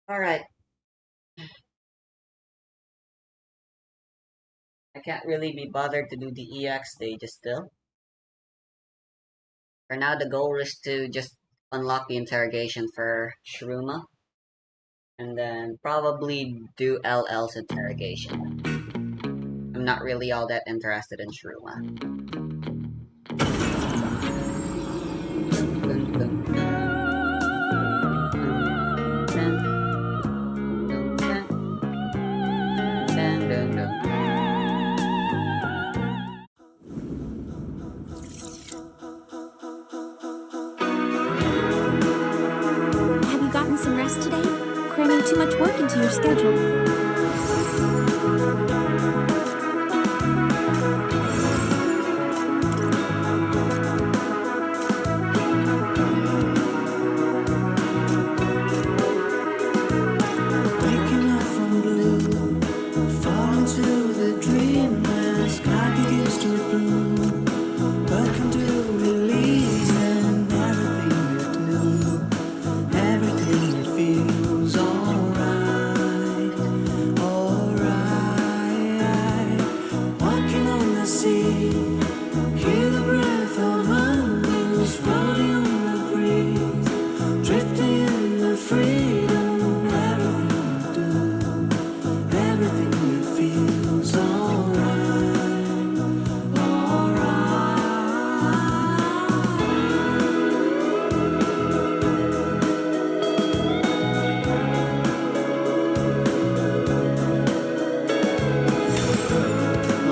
Alright, I can't really be bothered to do the EX stages still. For now, the goal is to just unlock the interrogation for Shruma, and then probably do LL's interrogation. I'm not really all that interested in Shruma. Have you gotten some rest today? Cramming too much work into your schedule. Waking up from blue, fall into the dream when the sky begins to bloom. Welcome to release and everything you do, everything that feels alright, alright. Walking on the sea, hear the breath of winds floating on the breeze, drifting in the freedom. Everything that feels alright,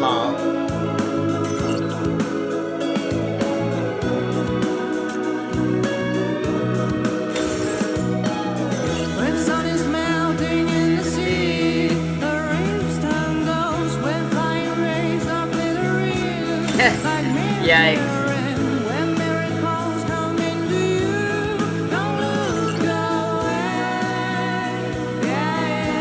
Lol. when the sun is melting in the sea, the rain's tongue goes when flying rays are glittering like Yikes. mirrors. When miracles come into you, don't look away. Yeah.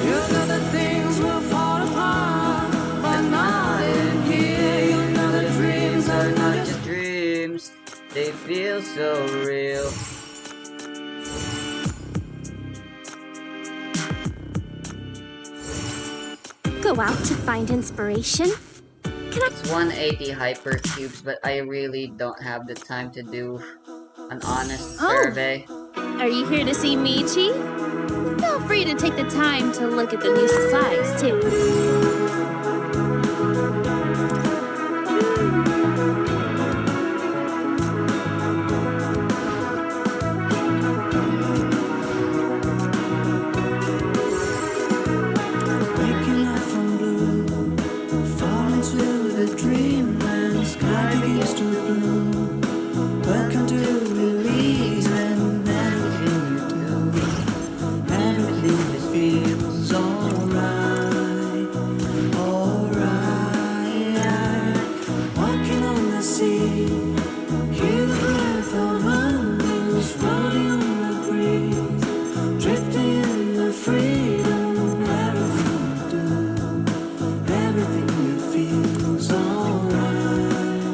You know that things will fall apart, but not in here. You know that dreams are not just Dreams, they feel so real. Go out to find inspiration? It's 180 hypercubes, but I really don't have the time to do an honest Oh. survey. Are you here to see Michi? Feel free to take the time to look at the new supplies, too. waking up from blue, fall into the dream when the sky begins to bloom. Welcome to release and everything you do, everything that feels alright, alright. Walking on the sea, hear the breath of winds floating on the breeze, drifting in the freedom. Everything that feels alright,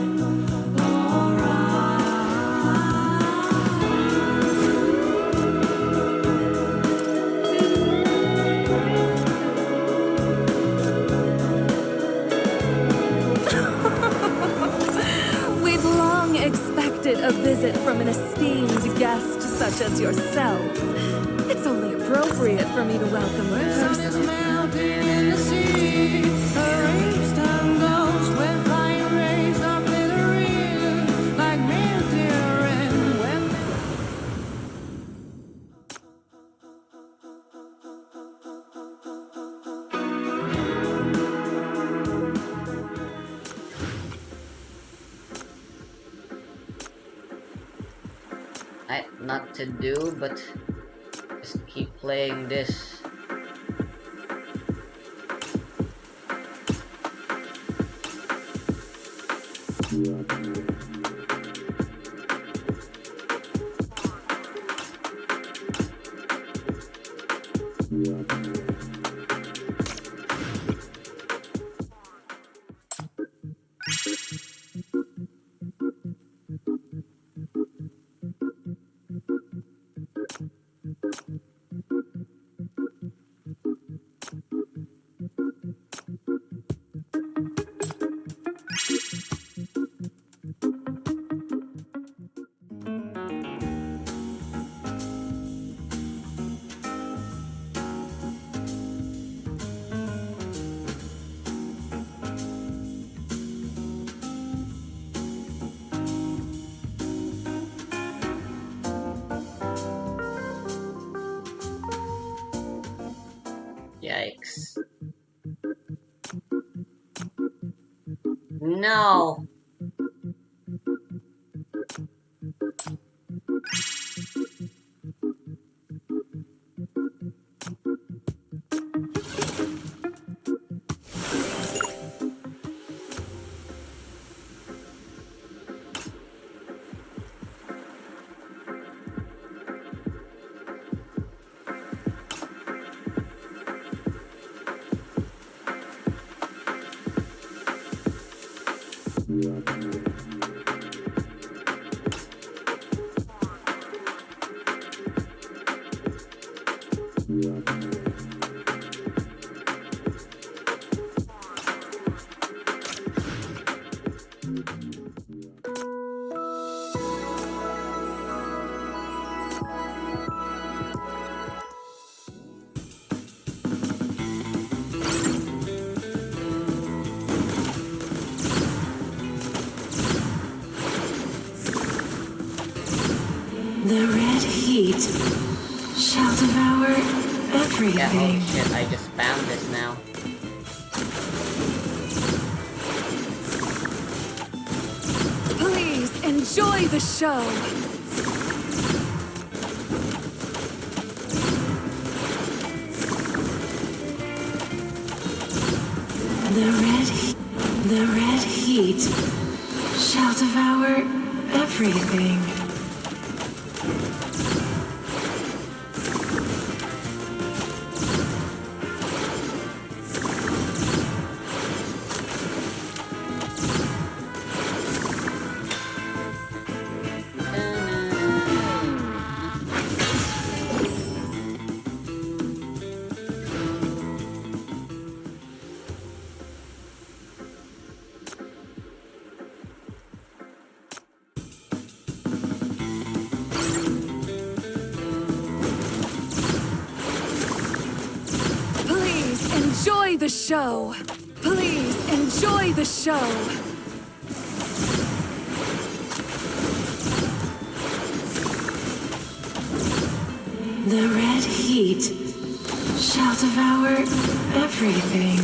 We've long expected a visit from an esteemed guest such as yourself. It's only appropriate for me to welcome you the sun is personally. melting in the sea. The rain's tongue goes when flying rays are glittering like mirrors. When Not to do, but just keep playing this. Yikes. No! The red heat shall devour Yeah, everything. holy shit, I just found this now. Please enjoy the show. The red heat shall devour everything. Please enjoy the show. Please enjoy the show. The red heat shall devour everything.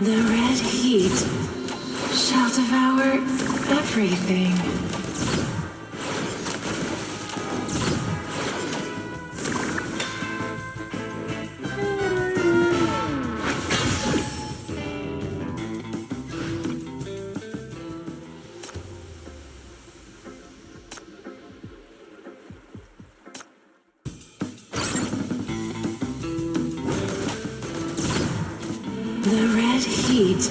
The red heat shall devour everything. The red heat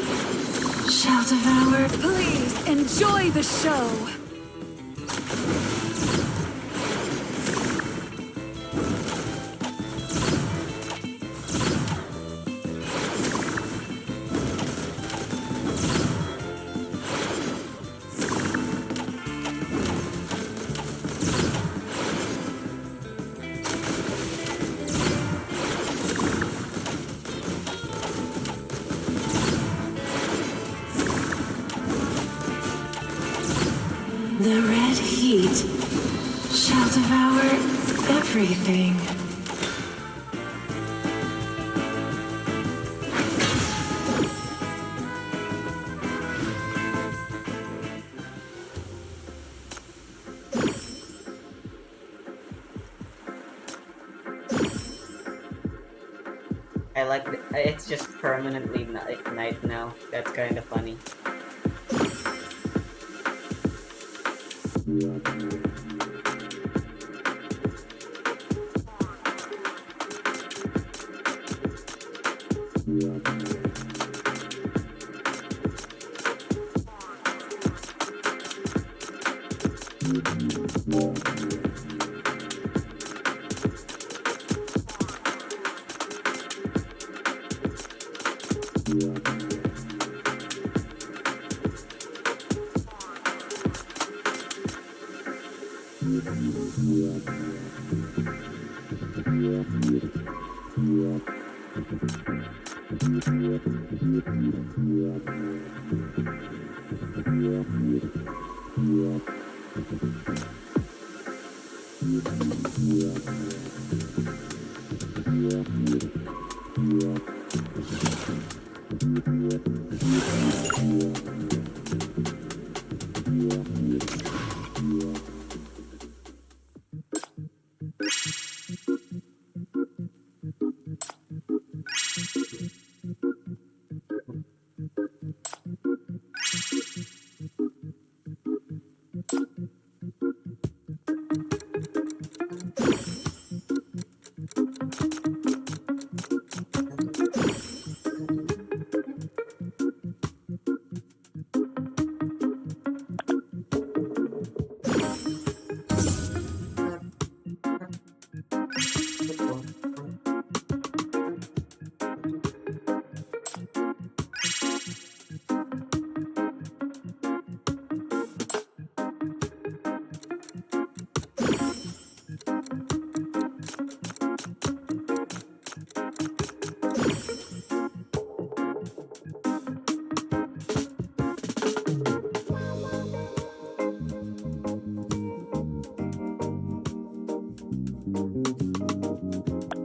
shall devour. Please enjoy the show. The red heat shall devour everything. I like it's just permanently night now. That's kind of funny.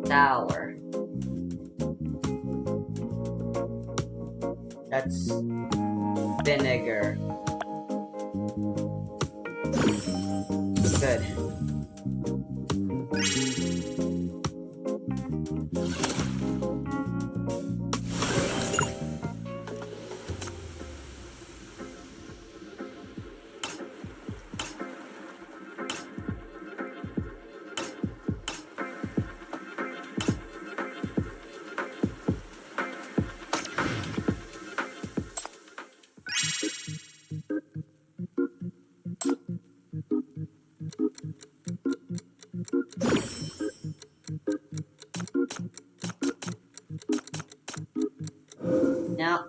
Tower. That's vinegar. Good. Now,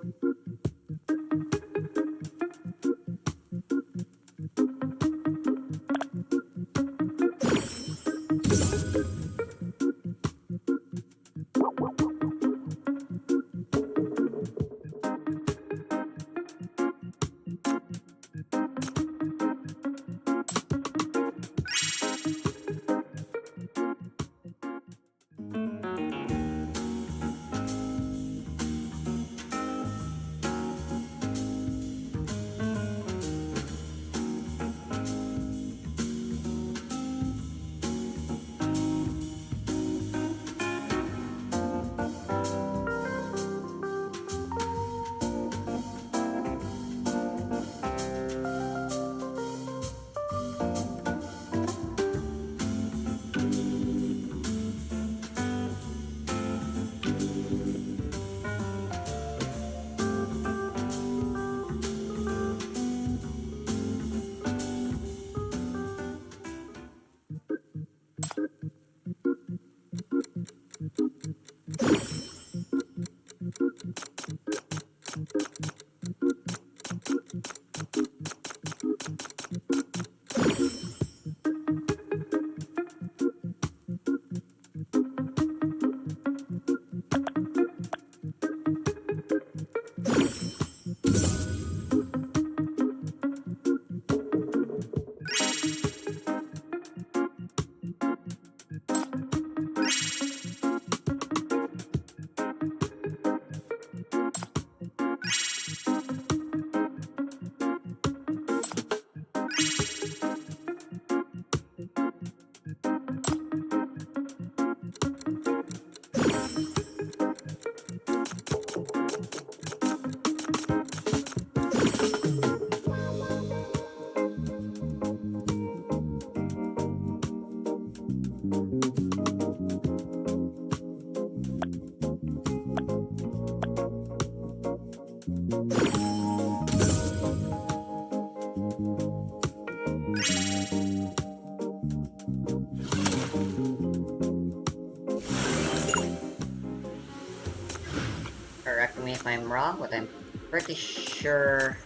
correct me if I'm wrong, but I'm pretty sure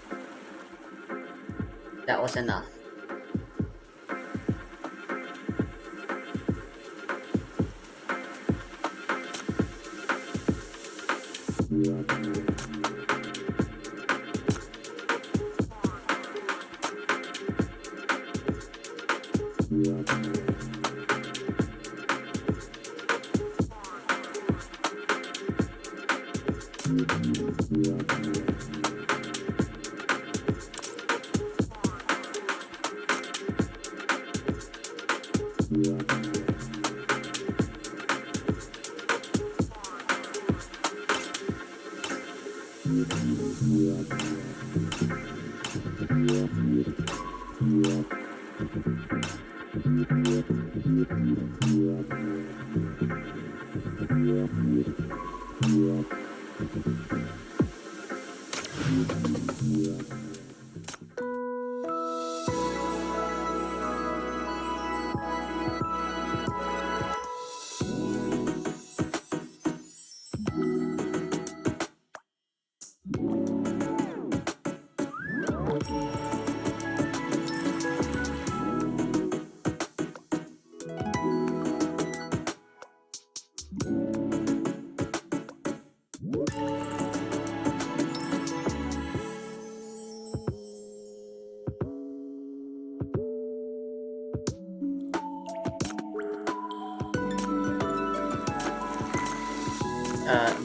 that was enough.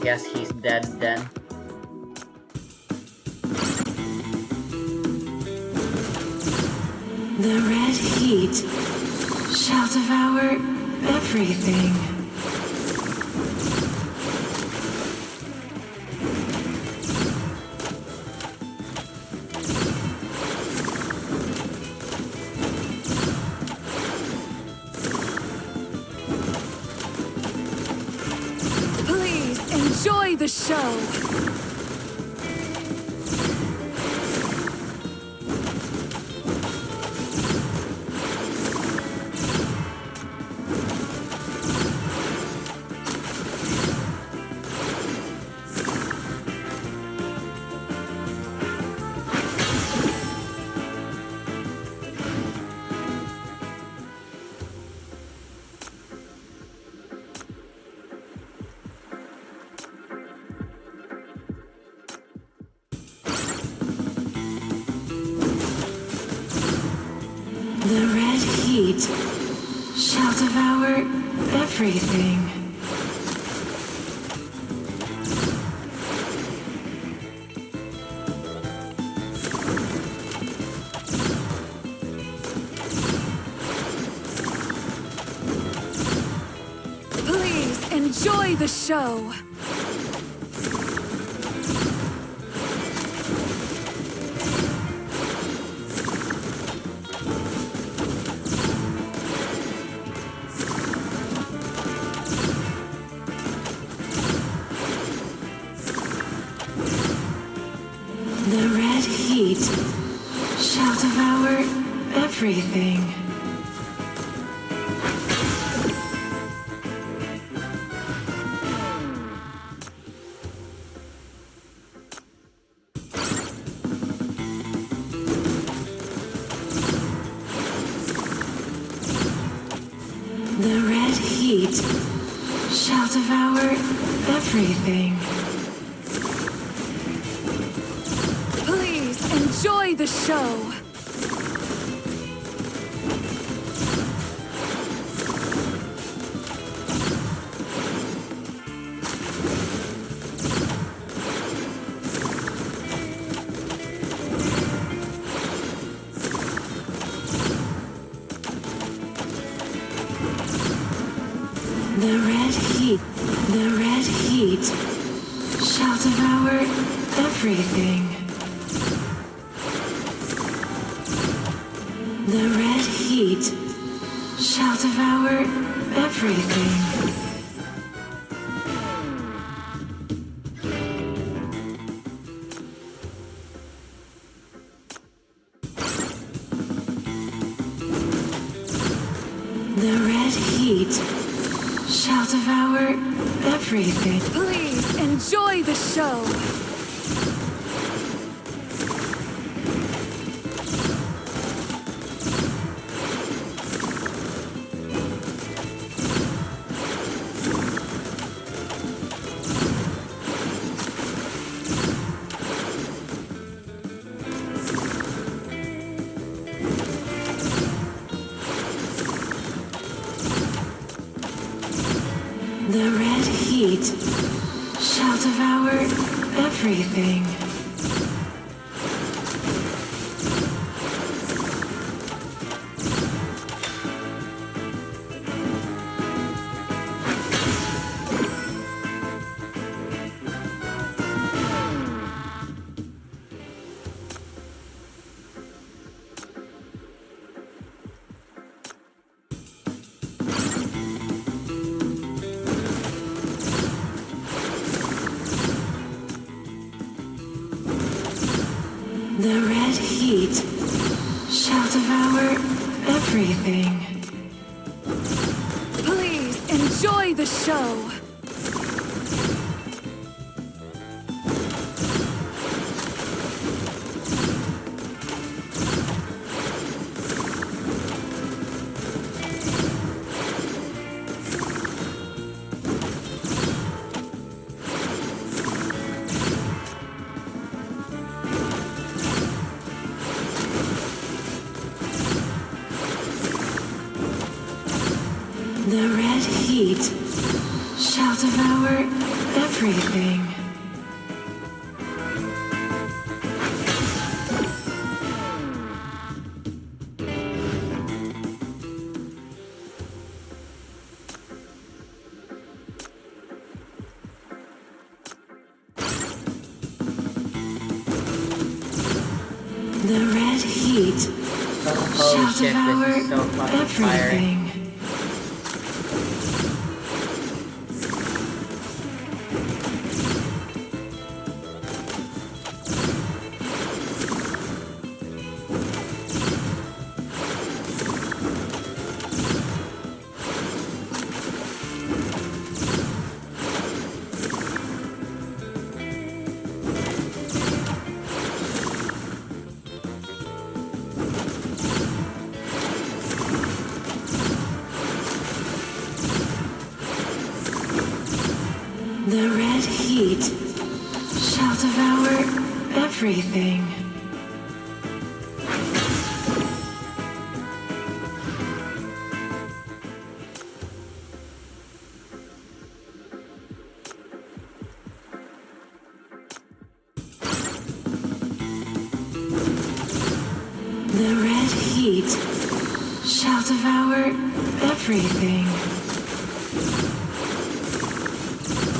Guess he's dead then. The red heat shall devour everything. Please enjoy the show. The red heat shall devour everything. Please enjoy the show. The red heat shall devour everything. The red heat shall devour everything. Please enjoy the show. The red heat shall devour everything. The red heat shall devour everything. The red heat shall devour everything. Please enjoy the show. The red heat shall devour everything. red heat shall devour everything. Please enjoy the show. The red heat shall devour everything. The red heat Oh shall shit, devour this is so fucking fire. everything. The red heat shall devour everything. The red heat shall devour everything.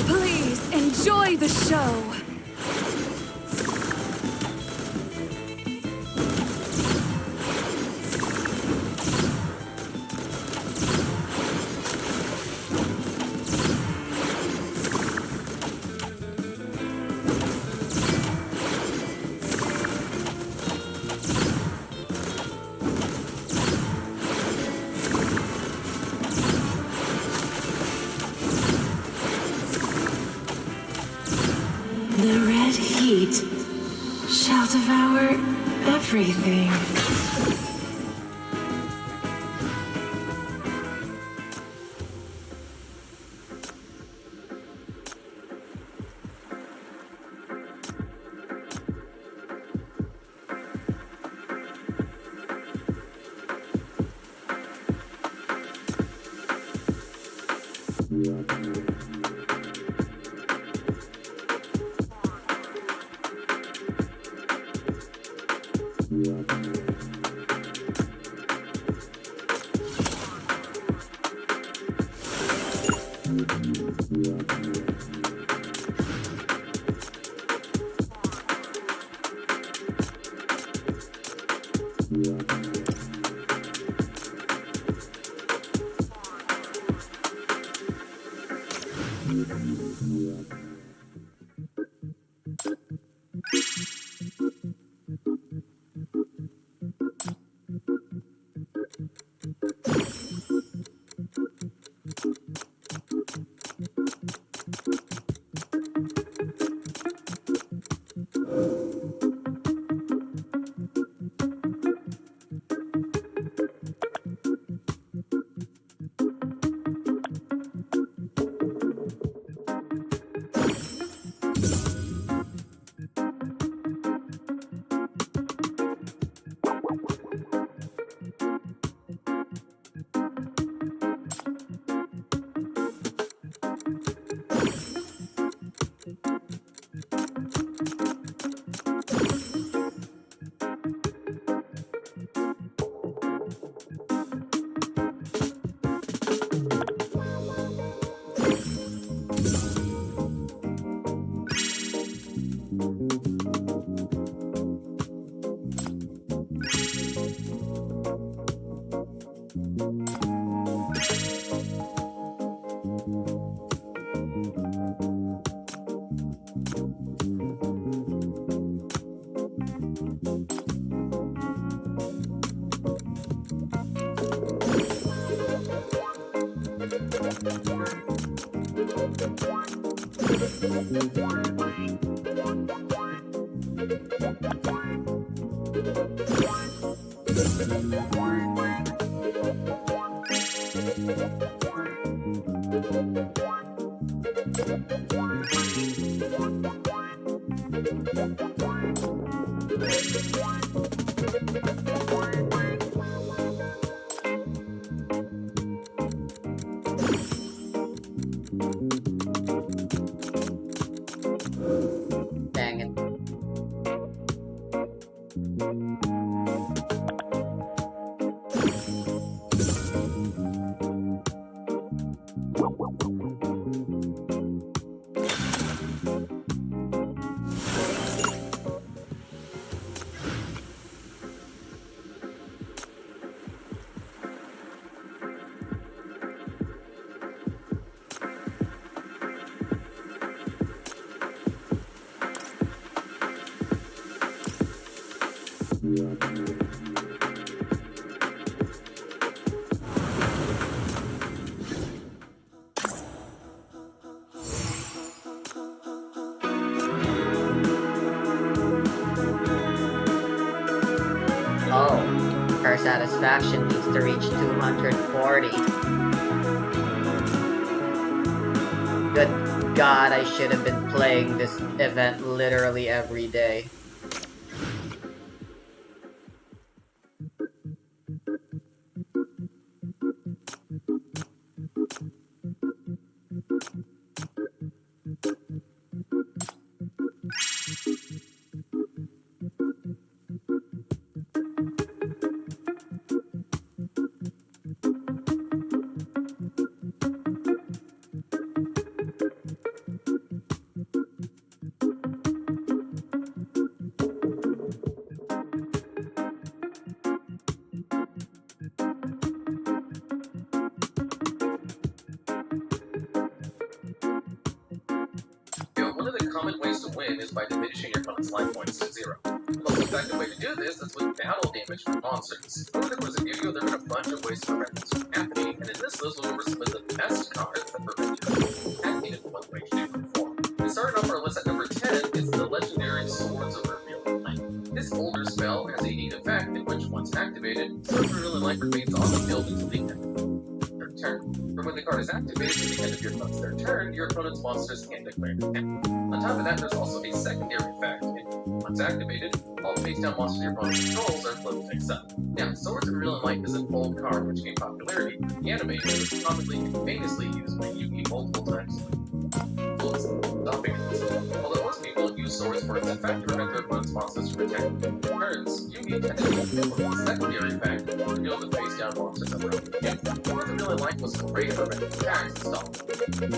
Please enjoy the show. The red heat shall devour everything. Dang it. Oh, her satisfaction needs to reach 240. Good God, I should have been playing this event literally every day. One of the common ways to win is by diminishing your opponent's life points to 0. The most effective way to do this is with battle damage from monsters. Over the course of Yu-Gi-Oh! There have been a bunch of ways to prevent this from happening, and in this list we'll go over some of the best cards that prevent you from happening in one way, shape, or form. We started off our list at number 10 is the legendary Swords of Revealing Light. This older spell has a neat effect in which, once activated, Swords of Revealing Light remains on the field until the end of their turn. But when the card is activated at the end of your opponent's their turn, your opponent's monsters can declare an attack. On top of that, there's also a secondary effect. Once activated, all face-down monsters your opponent controls are flipped face up. Now, Swords of Revealing Light is an old card which gained popularity in the anime and was commonly and famously used by Yugi multiple times. Stopping it. Although most people use swords for its effect to prevent their opponent's monsters from attacking turns, Yugi tended to use it for its secondary effect to reveal the face-down monsters that were up again. Swords of Revealing Light was great for preventing attacks and stopping turns.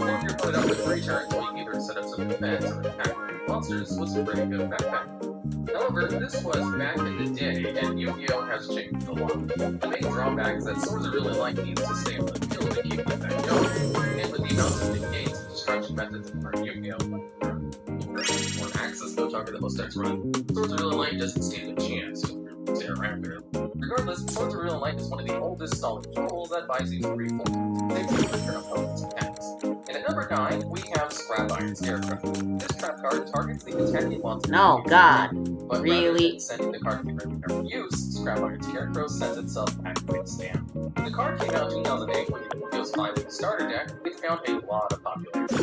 If you're put up with 3 turns, while you either set up some defense or attack monsters was a pretty good backpack. However, this was back in the day, and Yu-Gi-Oh! Has changed a lot. The main drawback is that Swords of Revealing Light needs to stay on the field to keep the effect going, and with the amounts of negates and destruction methods in our Yu-Gi-Oh! Or Axis Go Talk are the most decks run, Swords of Revealing Light doesn't stand a chance to stay around here. Regardless, Swords of Revealing Light is one of the oldest solid tools that buys you 3 full turns to save your opponent's attacks. And at number 9, we have Scrap Iron Scarecrow. This trap card targets the attacking monster. No, God. But Really? rather than sending the card to be ready for use, Scrap Iron Scarecrow sends itself back to its stand. The card came out in 2008 when Yu-Gi-Oh's 5 was the starter deck. It found a lot of popularity.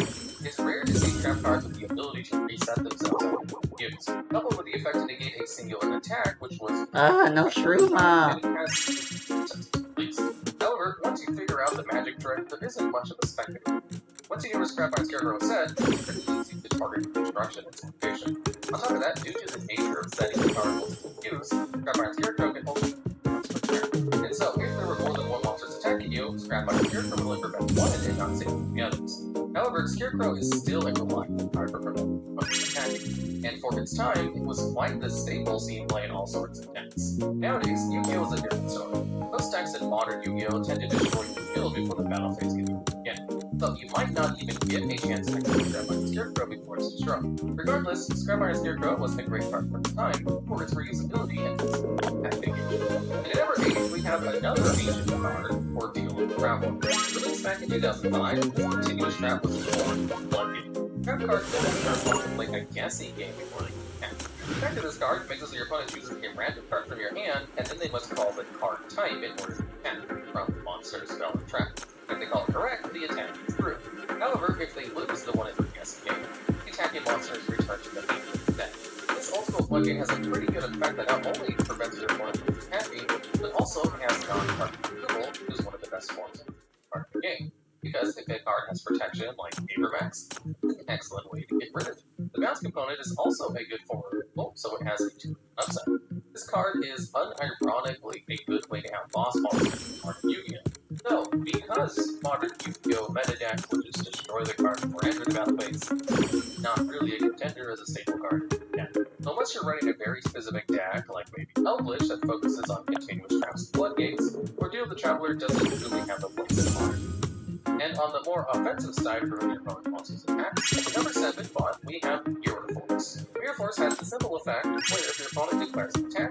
It's rare to see trap cards with the ability to reset themselves after use, coupled with the effect to negate a singular attack, which was No Shruma. and it has at least. However, once you figure out the magic trick, there isn't much of a spectacle. Once you know where Scrap Iron Scarecrow is set, it's pretty easy to target construction and its location. On top of that, due to the nature of setting the card multiple use, Scrap Iron Scarecrow can hold once per turn. And so, if there were more than one monsters attacking you, Scrap Iron Scarecrow will only prevent one and not save the others. However, Scarecrow is still a reliable card for preventing monsters attacking, and for its time, it was quite the staple seen playing all sorts of decks. Nowadays, Yu-Gi-Oh! Is a different story. Most decks in modern Yu-Gi-Oh! Tend to destroy the field before the battle phase can begin. So you might not even get a chance to activate Scrap Iron Scarecrow before it's destroyed. Regardless, Scrap Iron Scarecrow was a great card for its time for its reusability and its activation. And at number 8, we have another ancient card, Ordeal of Travel. Released back in 2005, this continuous trap was born Floodgate. trap card that lets your opponent play a guessing game before they can attack. The effect of this card makes it so your opponent chooses a random card from your hand, and then they must call the card type in order to attack from the monster, spell, or trap. If they call it correct, the attack is through. However, if they lose the one in the guessing game, the attacking monster is returned to the main deck. This ultimate floodgate has a pretty good effect that not only prevents your opponent from attacking, but also has non-card removal, which is one of the best forms of card in the game. Because if a card has protection like Avermax, it's an excellent way to get rid of it. The bounce component is also a good form of removal, so it has a 2 upside. This card is unironically a good way to have boss monsters in modern Yu-Gi-Oh! Though, because modern Yu-Gi-Oh! Meta deck will just destroy the card before entering the battle phase, not really a contender as a staple card. Yeah. Unless you're running a very specific deck, like maybe Elvish, that focuses on continuous traps and floodgates, Ordeal the Traveler doesn't really have a place in modern. And on the more offensive side for when your opponent monsters attack, at number 7 bot, we have Mirror Force. Mirror Force has the simple effect where if your opponent declares an attack,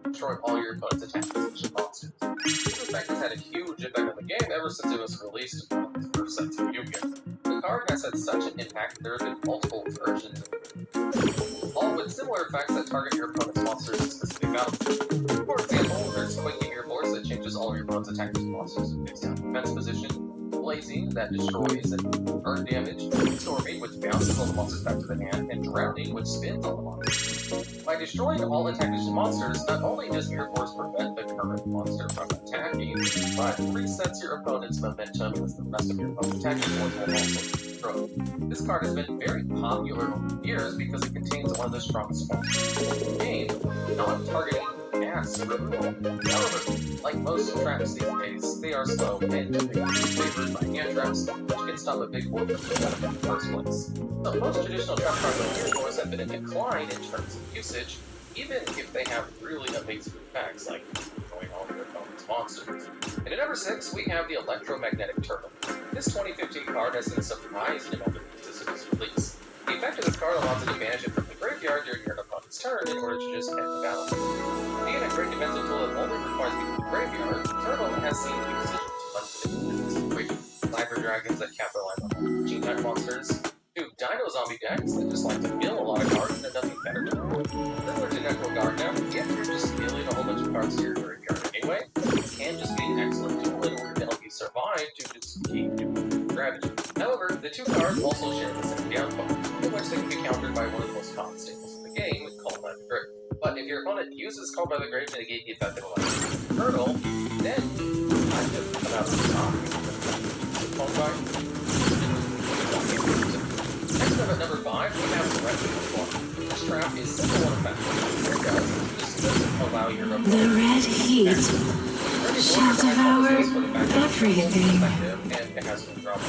destroy all your opponent's attack position monsters. This effect has had a huge effect on the game ever since it was released in the first sets of Yu-Gi-Oh! The card has had such an impact that there have been multiple versions of it, all with similar effects that target your opponent's monsters in specific battlefields. For example, there's Quaking Mirror Force that changes all your opponent's attack monsters in fixed down defense position, Blazing, that destroys and earn damage, Storming, which bounces all the monsters back to the hand, and Drowning, which spins all the monsters. By destroying all attack monsters, not only does Mirror Force prevent the current monster from attacking, but resets your opponent's momentum as the rest of your opponent's attacking force will also be destroyed. This card has been very popular over the years because it contains one of the strongest monsters in the game, non-targeting mass removal. However, like most traps these days, they are slow and typically favored by hand traps, which can stop a big board from the in the first place. So most traditional trap cards like Mirror Force have been in decline in terms of usage, even if they have really amazing effects like destroying all your opponent's monsters. And at number 6, we have the Electromagnetic Turtle. This 2015 card has been a surprising amount of uses since its release. The effect of this card allows it to banish it from the graveyard during your opponent's turn in order to just end the battle. Being a great defensive tool that only requires being in the graveyard, Turtle has seen usage to unpredictable Cyber Dragons that capitalize on Gene type monsters, to Dino Zombie decks that just like to mill a lot of cards and have nothing better to do. Similar to Necro Gardener, if you're just milling a whole bunch of cards to your graveyard anyway, it can just be an excellent tool in order to help you survive to just keep doing strategy. However, the two cards also share the same downfall, in which they can be countered by one of the most common staples in the game, Called by the Grave. But if your opponent uses Called by the Grave to negate the effect of a Turtle, then I just come out of the top. Called by. Next up at number 5, we have the Red Form. This trap is simple and effective. What it does is just doesn't allow your opponent The red heat shall devour everything. And it has no drop.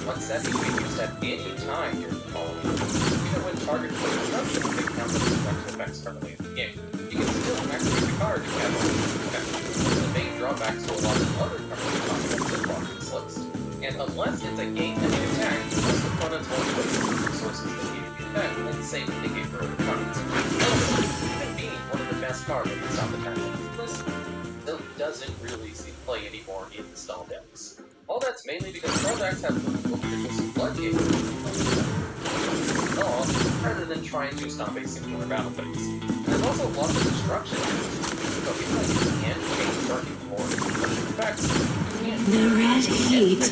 One set can be used at any time during the following. Even when targeted for destruction, they count the destruction effects permanently in the game. You can still activate the card if you have one effect. The main drawbacks to a lot of other cards are this list. And unless it's a game-ending attack, most opponents won't put resources that give you the effect and save the negate for other cards. However, even being one of the best cards that can stop attacks on this list, still doesn't really see play anymore in install decks. All that's mainly because install decks have traditional floodgate rather than trying to stop a singular battle phase. There's also lots of destruction, but because you can't change target more effects, you can't. The red heat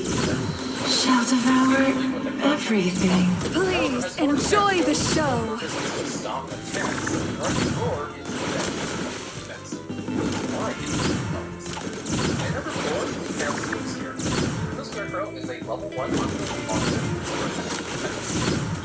shall devour everything. Please enjoy the show. Stop attacks. Running roar is defense. Why is it? At number 4, we have Snow Scarecrow. Snow Scarecrow is a level 1 monster defense.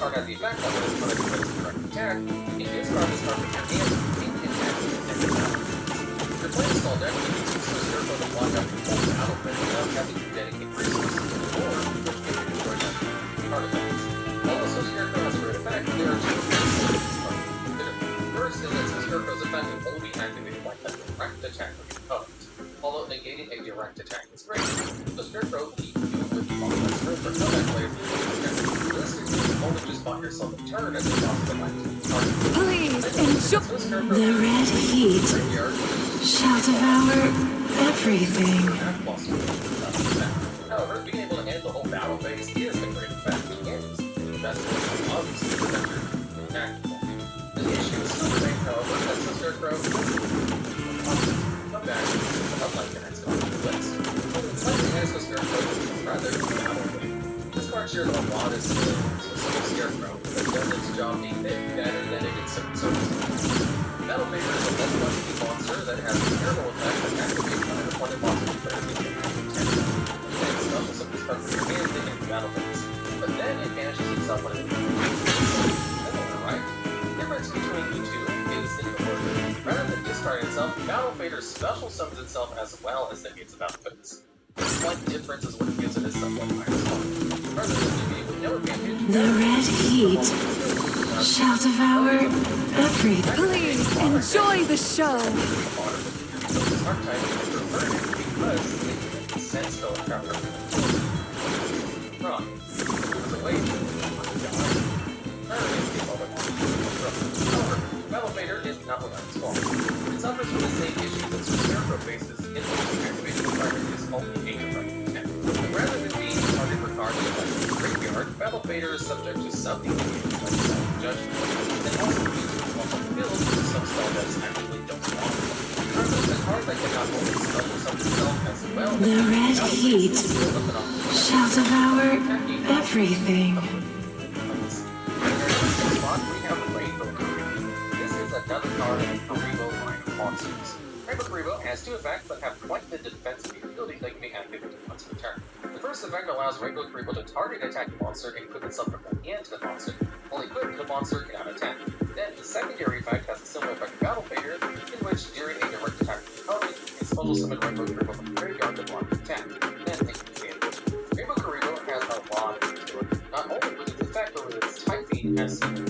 Card has the effect that when it's put into a direct attack, you can use card this card from your hand to take the attack and the battle. If you're playing Stall deck, you can use Snow Scarecrow to block out your whole battle phase without having to dedicate resources to the board, which can be destroyed by card effects. Although Snow Scarecrow has a great effect, there are two effects that consider. First is that Snow Scarecrow's effect can only be activated by a direct attack of your opponent. Although negating a direct attack is great, Snow Scarecrow can even do with the Scarecrow for comeback players. Realistically, only just bought yourself a turn as a cost of target. Please enjoy. The red heat shall devour everything. However, being able to handle the whole battle phase is a great effect. And the best way to Scarecrow, come back, unlike the next card on the list. Slightly nicer Scarecrow is rather battle. This card shares a lot of similarities with Scarecrow, but does its job a bit better than it in certain circumstances. Battle Fader is a level 1 key monster that has a terrible effect that activates when an opponent monster player can get out of 10. You can special summon this card from your hand in the battle phase, but then it banishes itself when it similar, right? The difference between the two is in the order. Rather than discarding itself, Battle Fader special summons itself as well as negates the battle phase. The slight difference is what it gives it is somewhat higher score. Rather than defeating with no advantage, The red heat shall devour everything. Please enjoy the show. this archetype is preferred because it makes sense to encounter. Wrong. There's a way to However, Battle Fader is not without its fault. It suffers from the same issues that Scarecrow faces in which the activation requirement is only 8 of rather than being targeted for cards like the graveyard, Battle Fader is subject to some negations like self-judgment, and also uses multiple builds for some spell decks actually don't want it. The card that cannot only special summon itself as well The red heat shall devour everything. We have Rainbow Karibo. This is another card in the Karibo line of monsters. Rainbow Karibo has 2 effects that have quite the defensive ability that can be activated once per turn. The first effect allows Rainbow Karibo to target an attacking monster and equip itself from the hand to the monster. Only equipped, the monster cannot attack. Then, the secondary effect has a similar effect to Battle Fader, in which during a direct attack with the opponent, a special summon Rainbow Karibo from the graveyard to block the attack. Then, take the damage. Rainbow Karibo has a lot of use to it, not only with its effect, but with its typing as seen.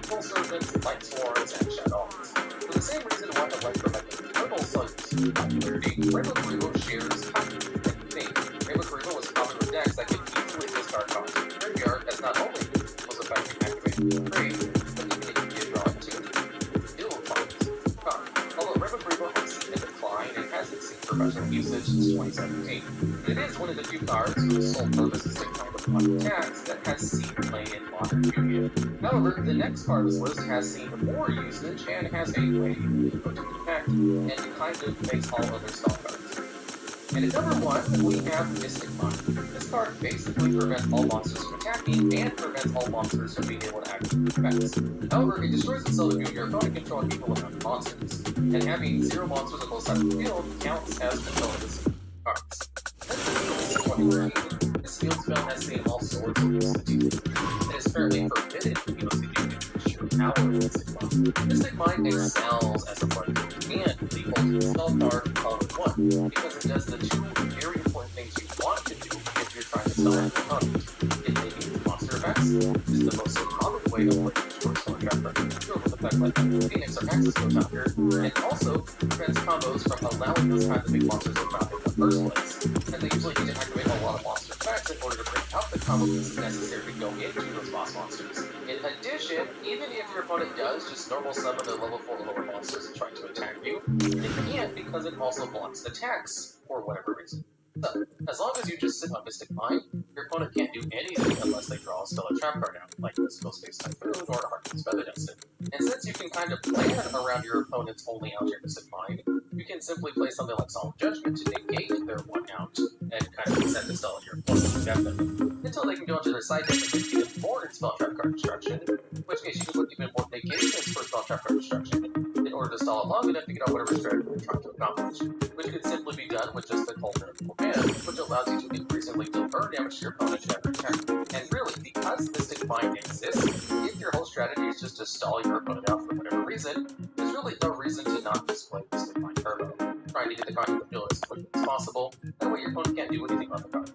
Full Serpents, Light Swarms, and Shadows. For the same reason why electromagnetic purple slugs popularity, Rainbow Karibo shares typing and theme. Rainbow Karibo was common with decks that could easily discard cards from the graveyard, as not only was effective activating the grave, but even if you did draw it too. Dual cards. Although Rainbow Karibo has seen a decline and hasn't seen professional usage since 2017, it is one of the few cards whose sole purpose is to counter block attacks that has seen play in modern Yu-Gi-Oh! However, the next card on this list has seen more usage and has a way to effect, and it kind of makes all other spell cards. And at number 1, we have Mystic Mind. This card basically prevents all monsters from attacking and prevents all monsters from being able to activate effects. However, it destroys itself if your opponent controls equal amount of monsters, and having 0 monsters on both sides of the field counts as controlling this cards. This field spell has seen all sorts of usage. It is currently forbidden to be able to use sheer power of Mystic Mind. Mystic Mind excels as a button and the ultimate spell card all in one, because it does the 2 very important things you want to do if you're trying to spell an opponent. It may be monster effects, which is the most common way to play short spell trapper, with effects like Phoenix or Axis Go Chopper, and also prevents combos from allowing those kinds of big monsters to drop in the first place, and they usually need to activate a lot of monster effects in order to bring out the combo pieces necessary to go into those boss monsters. In addition, even if your opponent does just normal summon a level 4 lower monsters and try to attack you, it can't because it also blocks attacks for whatever reason. So, as long as you just sit on Mystic Mind, your opponent can't do anything unless they draw a Stellar Trap card out, like this Space Typhoon or a Heartbeat's Feather Dustin. And since you can kind of plan around your opponent's only out your Mystic Mind, you can simply play something like Solemn Judgment to negate their 1 out, and kind of set the spell on your opponent indefinitely, until they can go into their side deck and get even more Spell Trap card destruction, in which case you can put even more negations for Spell Trap card destruction, in order to stall it long enough to get out whatever strategy you're trying to accomplish, which could simply be done with just the Cauldron of Command, which allows you to increasingly deal burn damage to your opponent every turn. And really, because Mystic Mind exists, if your whole strategy is just to stall your opponent out for whatever reason, there's really no reason to not display Mystic Mind Turbo, trying to get the card to the field as quickly as possible, that way your opponent can't do anything on the card.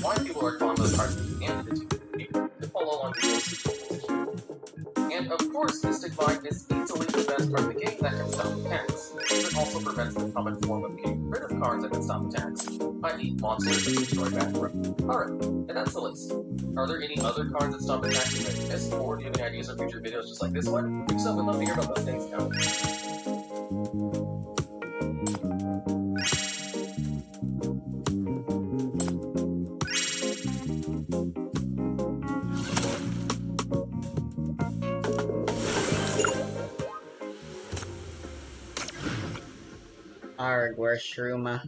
Why people are calling those cards handed it to you to follow along the rules. And of course, Mystic Mind is easily the best card in the game that can stop attacks, but it also prevents the common form of getting rid of cards that can stop attacks, i.e. monsters that destroy back row. Alright, and that's the list. Are there any other cards that stop attacks you may miss, or do you have any ideas for future videos just like this one? If so, we'd love to hear about those things now. Arg, where's Shruma?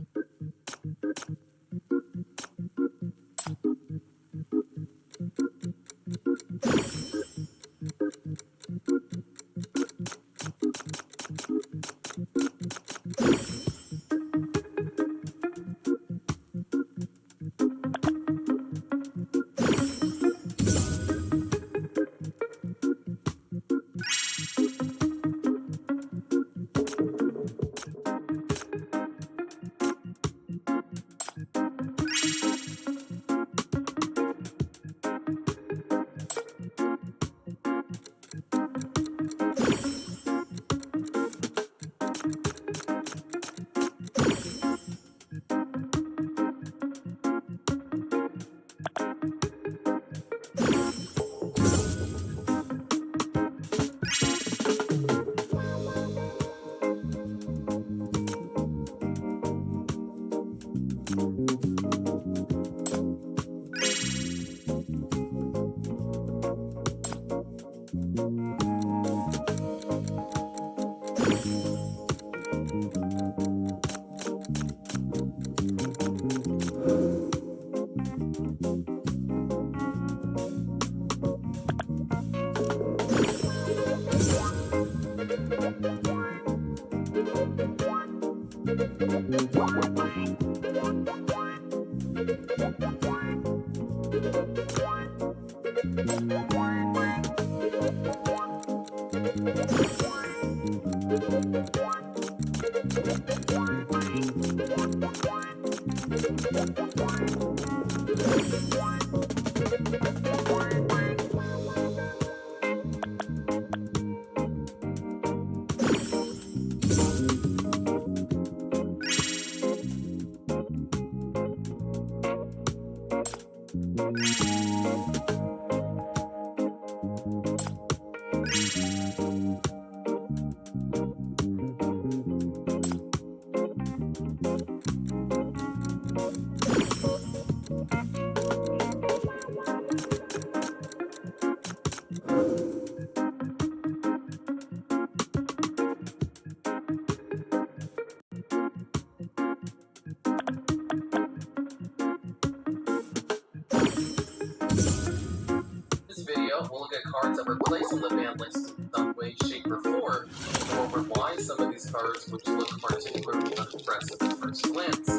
This video, we'll look at cards that were placed on the ban list in some way, shape, or form, and go over why some of these cards, which look particularly unimpressive at first glance,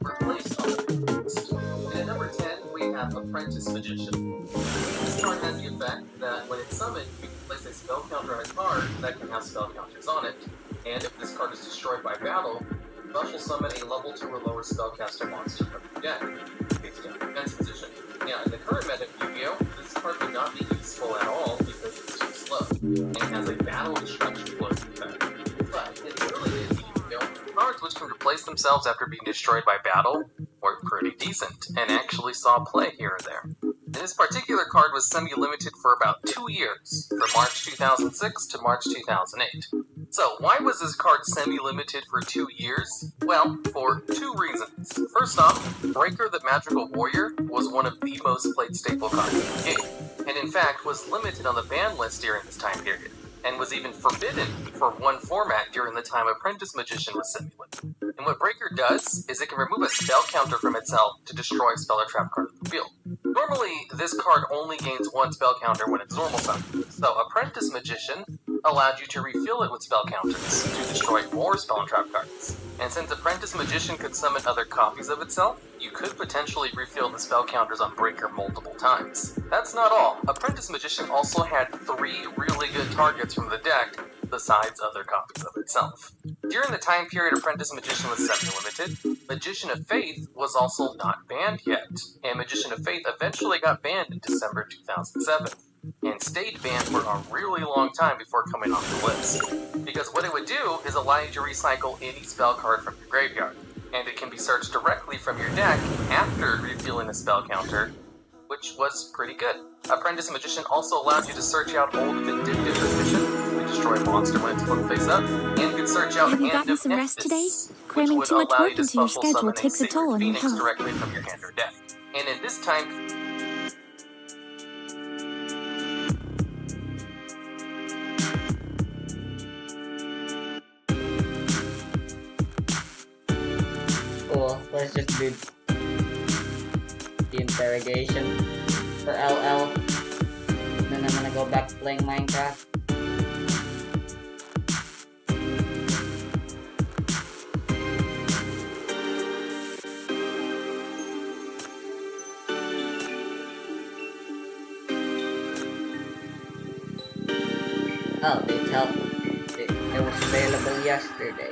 were placed on the ban list. And at number 10, we have Apprentice Magician. This card has the effect that when it's summoned, you can place a spell counter on a card that can have spell counters on it, and if this card is destroyed by battle, you must will summon a level 2 or lower spellcaster monster from your deck. It's a defense position. Now, in the current meta of Yu-Gi-Oh!, this card would not be useful at all because it's too slow, and it has a battle destruction blow effect. But in the early days of Yu-Gi-Oh!, cards which can replace themselves after being destroyed by battle were pretty decent, and actually saw play here and there. And this particular card was semi-limited for about 2 years, from March 2006 to March 2008. So, why was this card semi-limited for 2 years? Well, for 2 reasons. First off, Breaker the Magical Warrior was one of the most played staple cards in the game, and in fact was limited on the ban list during this time period, and was even forbidden for one format during the time Apprentice Magician was semi-limited. And what Breaker does is it can remove a spell counter from itself to destroy a spell or trap card in the field. Normally, this card only gains 1 spell counter when it's normal summoned, so Apprentice Magician allowed you to refill it with spell counters to destroy more spell and trap cards. And since Apprentice Magician could summon other copies of itself, you could potentially refill the spell counters on Breaker multiple times. That's not all. Apprentice Magician also had 3 really good targets from the deck besides other copies of itself. During the time period Apprentice Magician was semi-limited, Magician of Faith was also not banned yet, and Magician of Faith eventually got banned in December 2007. And stayed banned for a really long time before coming off the list. Because what it would do is allow you to recycle any spell card from your graveyard, and it can be searched directly from your deck after refilling a spell counter, which was pretty good. Apprentice Magician also allowed you to search out old Vindictive Magician, we destroy a monster when it's flipped face up, and could search out Have you Hand gotten of some rest Nexus, today? which Cramming would too much allow work you to into your special schedule summon takes a Sacred toll on your Phoenix health. directly from your hand or deck. And in this time, well, let's just do the interrogation for LL. Then I'm gonna go back to playing Minecraft. Oh, it was available yesterday.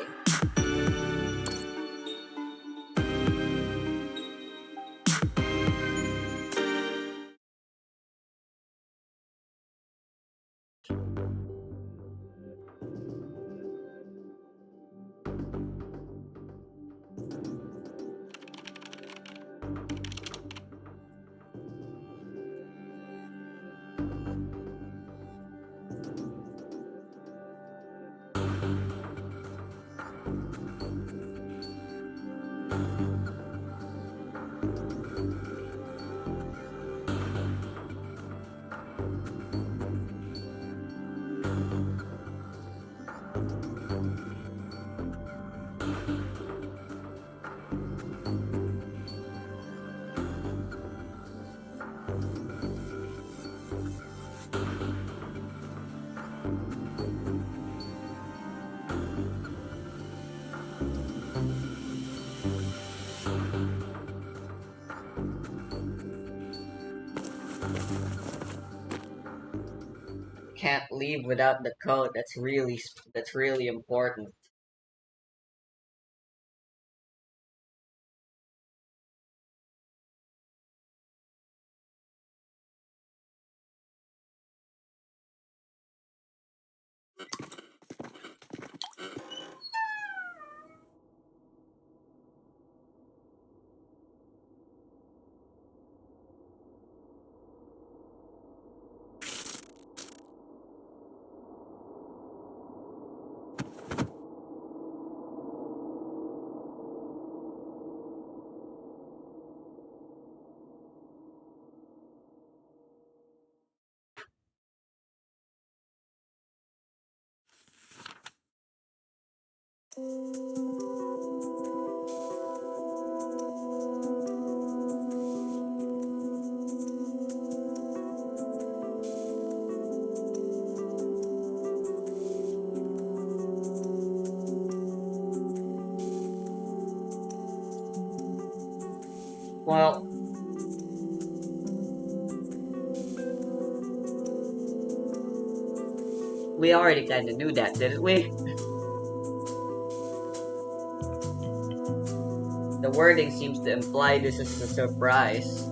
Can't leave without the code. That's really important. Well, we already kinda knew that, didn't we? The wording seems to imply this is a surprise.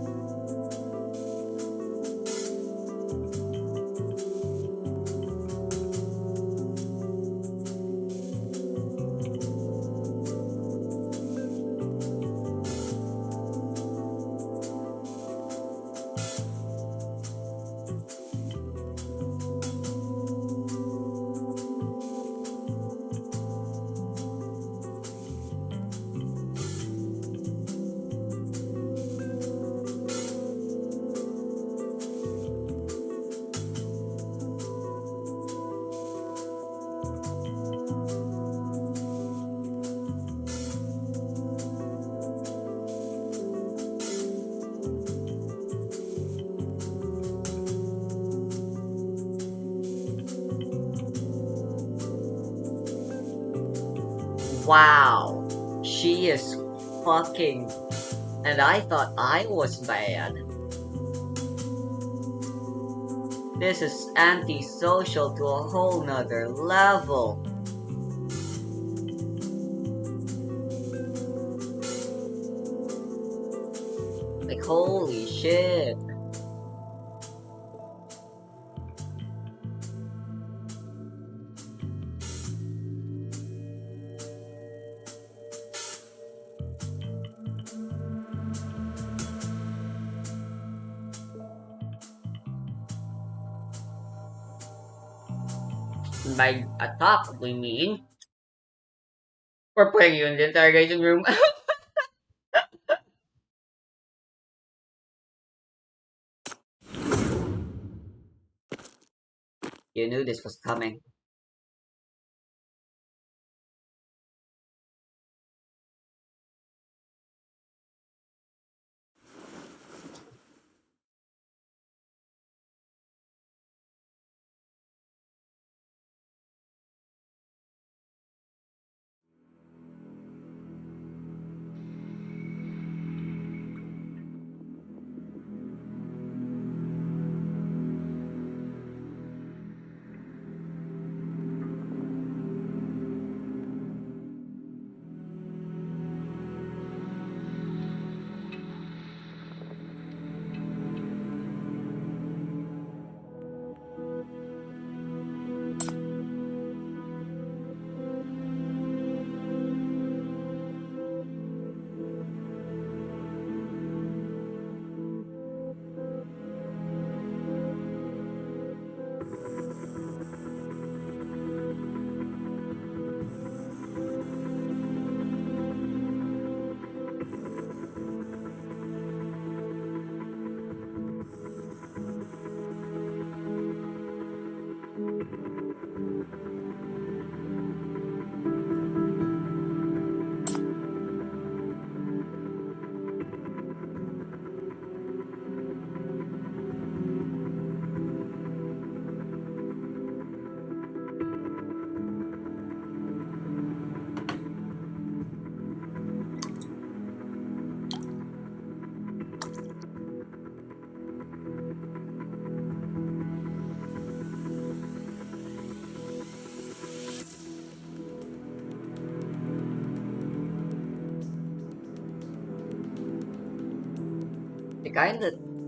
Wow, she is fucking. And I thought I was bad. This is antisocial to a whole nother level. Like, holy shit. By attack, we mean we're putting you in the interrogation room. You knew this was coming.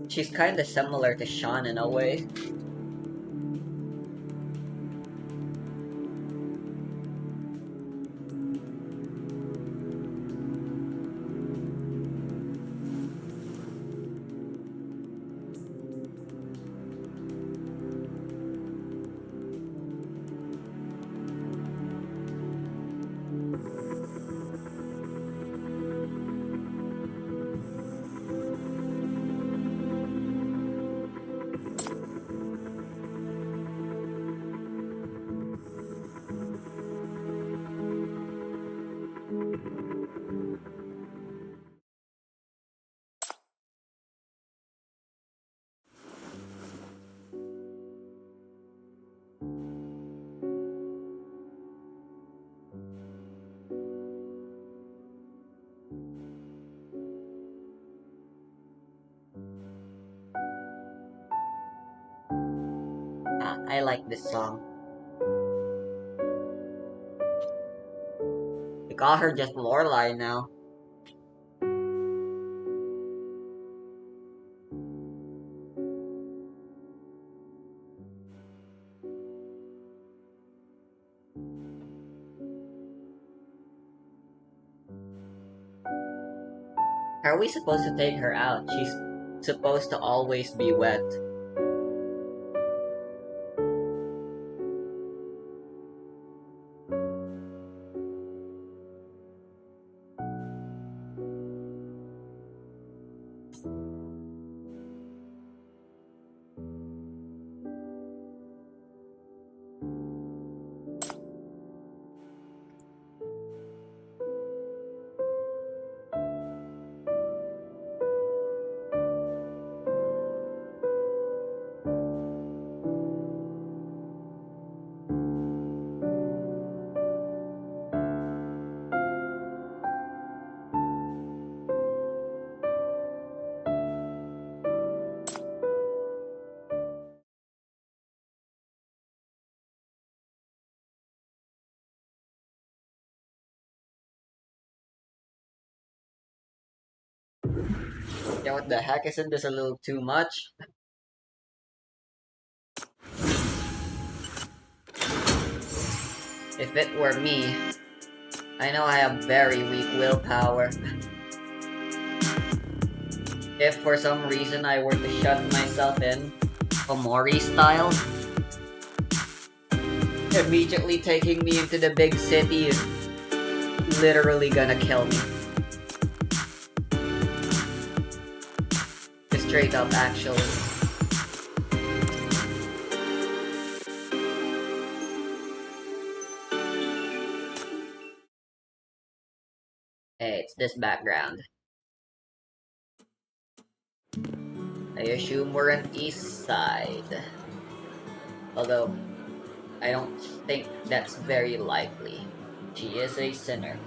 She's kinda similar to Sean in a way. Ah, I like this song. We call her just Lorelai now. How are we supposed to take her out? She's supposed to always be wet. Yeah, what the heck? Isn't this a little too much? If it were me, I know I have very weak willpower. If for some reason I were to shut myself in, Omori style, immediately taking me into the big city is literally gonna kill me. Just straight up, actually. Hey, it's this background. I assume we're on East Side. Although, I don't think that's very likely. She is a sinner.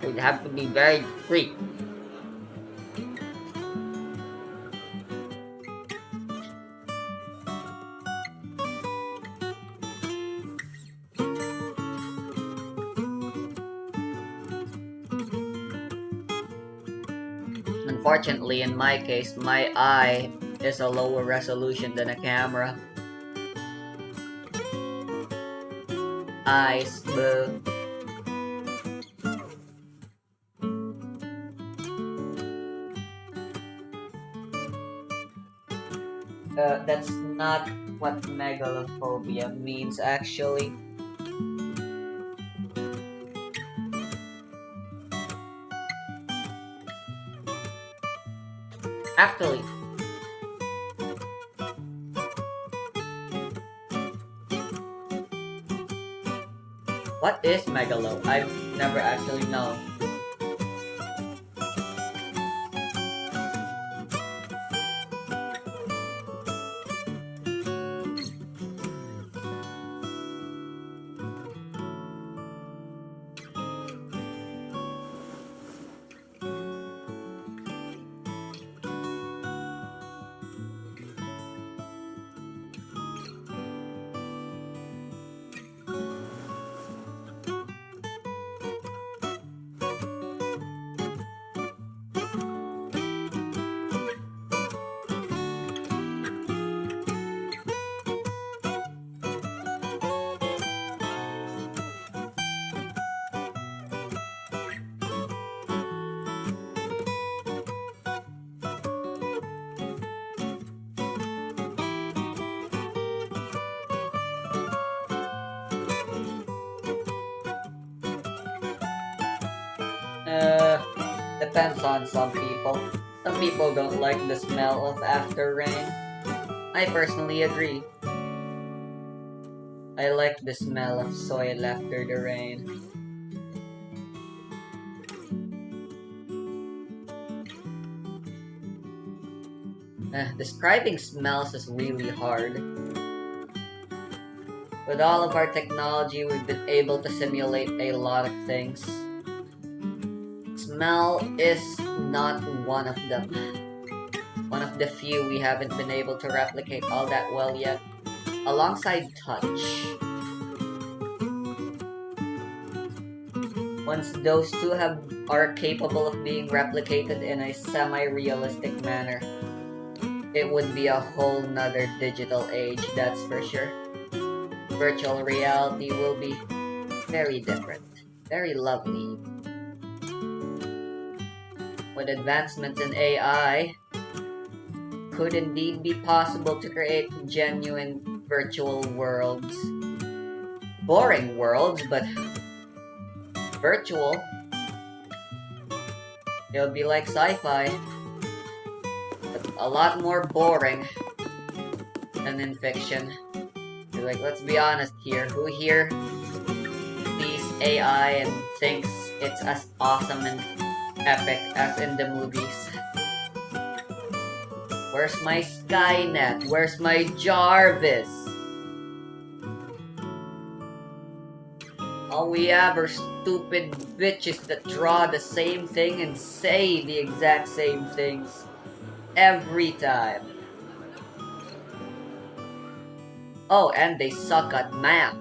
You'd have to be very discreet. Unfortunately, in my case, my eye is a lower resolution than a camera. Eyes, boo. That's not what megalophobia means, actually. Actually, what is megalo? I've never actually known. depends on some people. Some people don't like the smell of after rain. I personally agree. I like the smell of soil after the rain. Describing smells is really hard. With all of our technology, we've been able to simulate a lot of things. Smell is not one of them. One of the few we haven't been able to replicate all that well yet. Alongside touch. Once those two are capable of being replicated in a semi-realistic manner, it would be a whole nother digital age, that's for sure. Virtual reality will be very different, very lovely. With advancements in AI, could indeed be possible to create genuine virtual worlds. Boring worlds, but virtual. It'll be like sci-fi, but a lot more boring than in fiction. Like, let's be honest here. Who here sees AI and thinks it's as awesome and epic as in the movies? Where's my Skynet? Where's my Jarvis? All we have are stupid bitches that draw the same thing and say the exact same things every time. Oh, and they suck at math.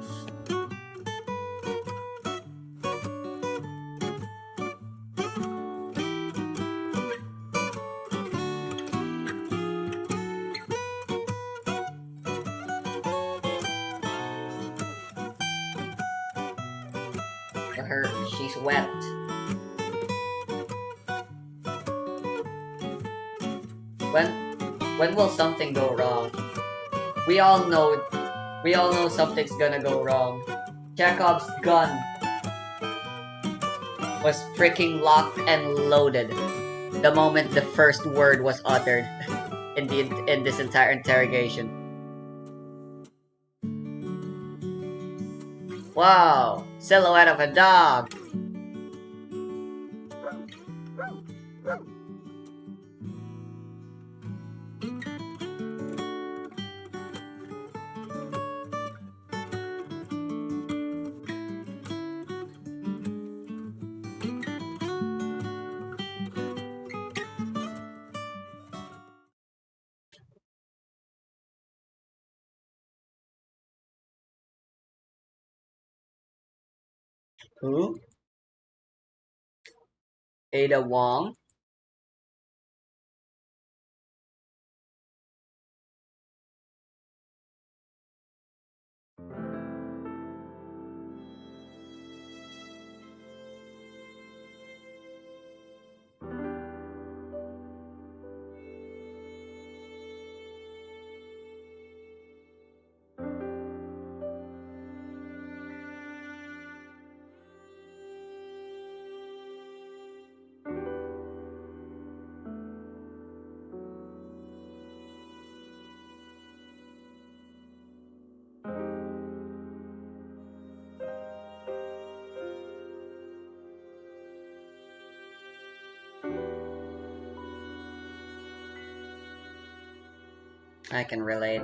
She's wet. When will something go wrong? We all know something's gonna go wrong. Chekhov's gun was freaking locked and loaded the moment the first word was uttered in this entire interrogation. Wow, silhouette of a dog. Who? Ada Wong? I can relate.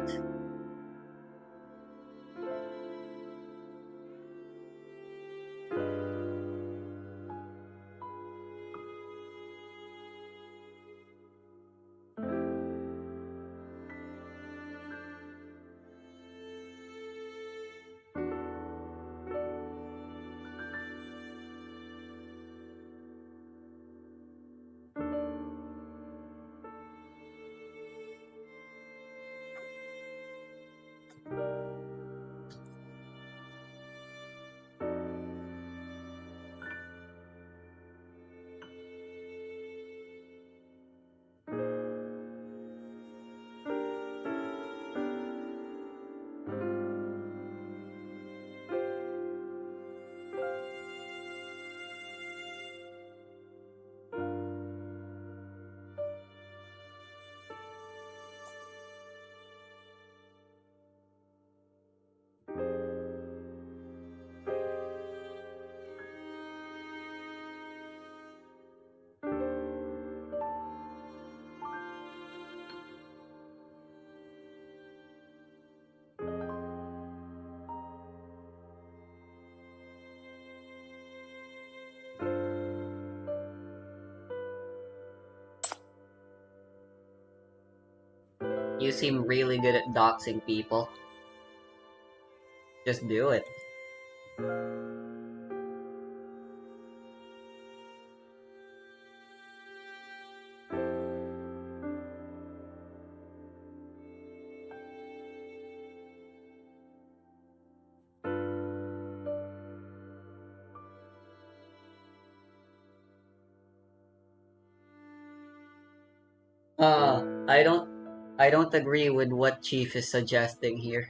You seem really good at doxing people. Just do it. I don't agree with what Chief is suggesting here.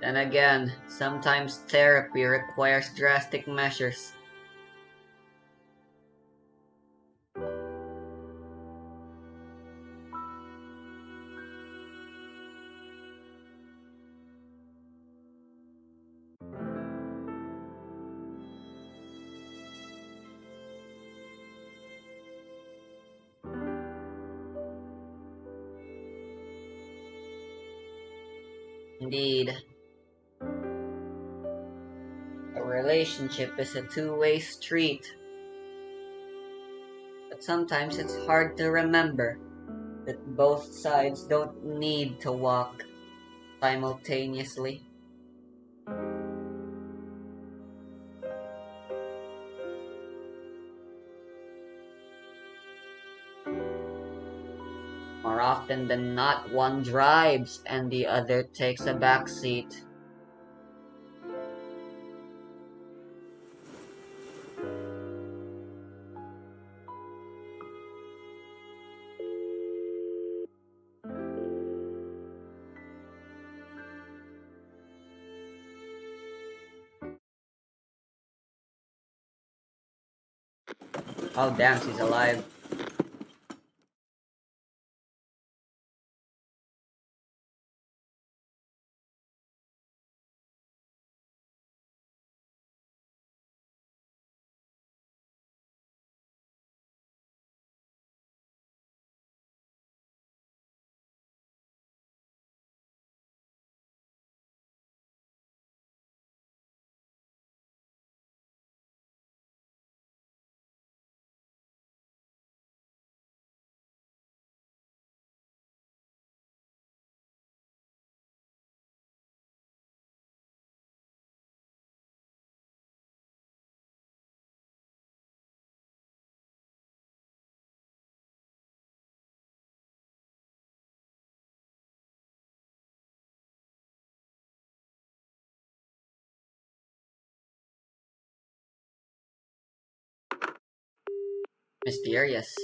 Then again, sometimes therapy requires drastic measures. Indeed, a relationship is a two-way street. But sometimes it's hard to remember that both sides don't need to walk simultaneously. More often than not, one drives and the other takes a back seat. Oh damn, she's alive. Mysterious.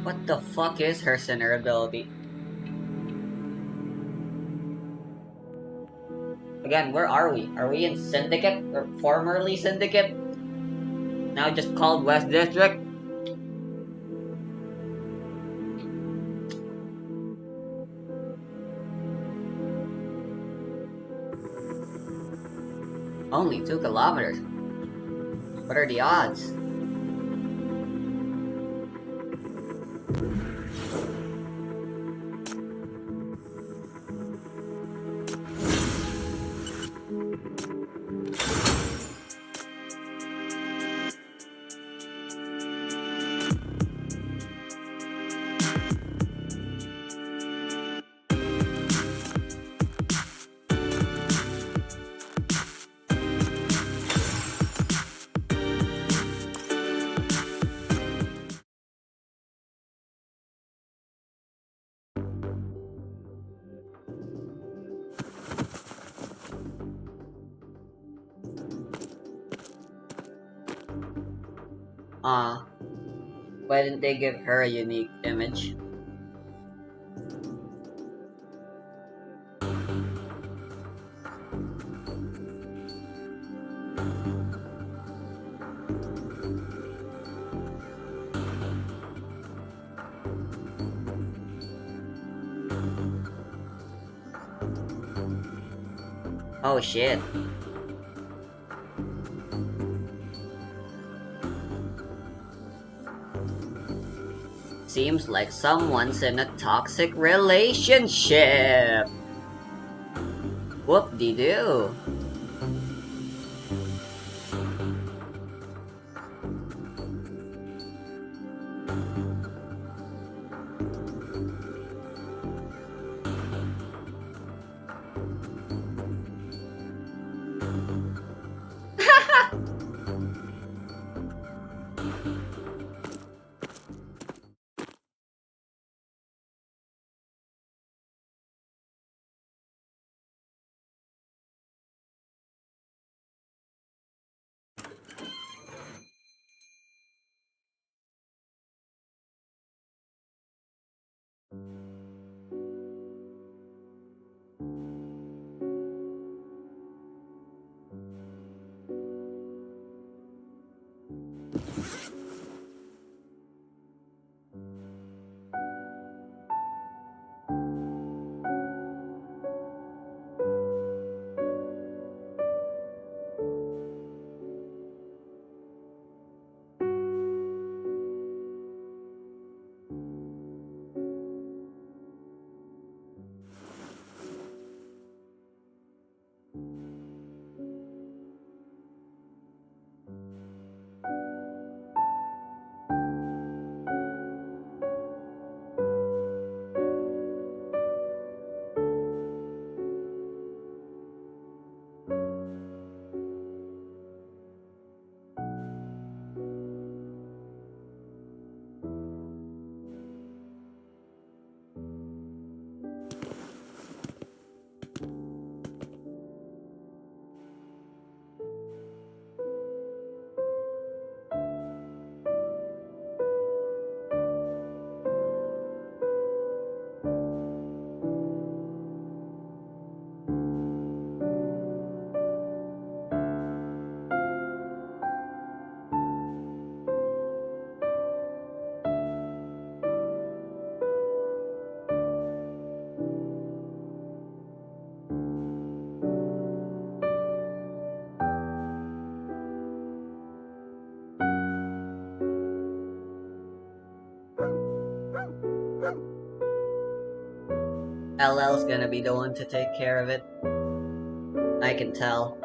What the fuck is her sinner ability? Again, where are we? Are we in Syndicate? Or formerly Syndicate? Now just called West District? Only 2 kilometers. What are the odds? Ah, why didn't they give her a unique image? Oh shit. Seems like someone's in a toxic relationship. Whoop-de-doo. LL's gonna be the one to take care of it. I can tell.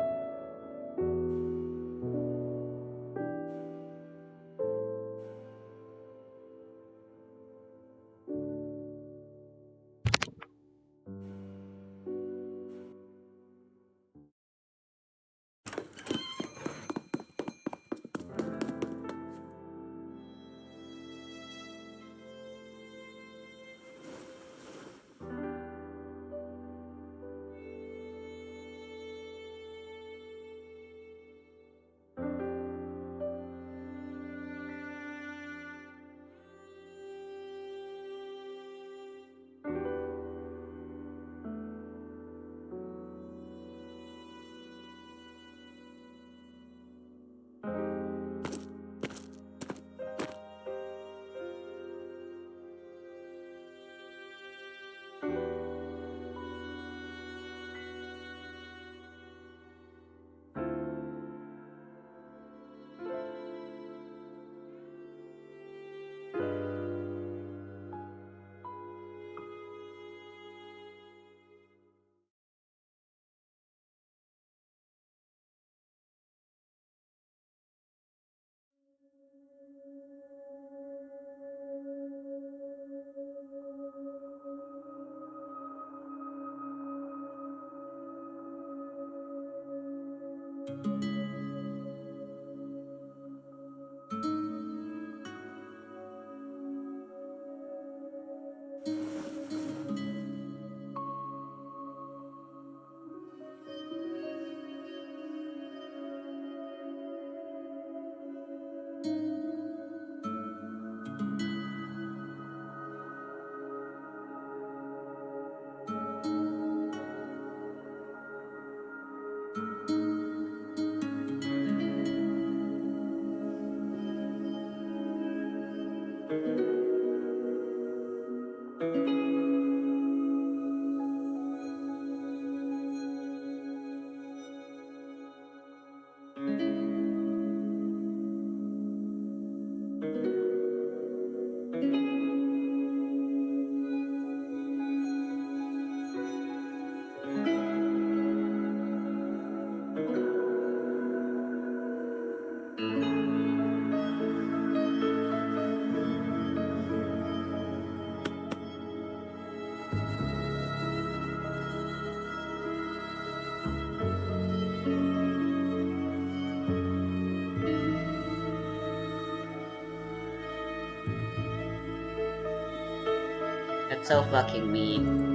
So fucking mean.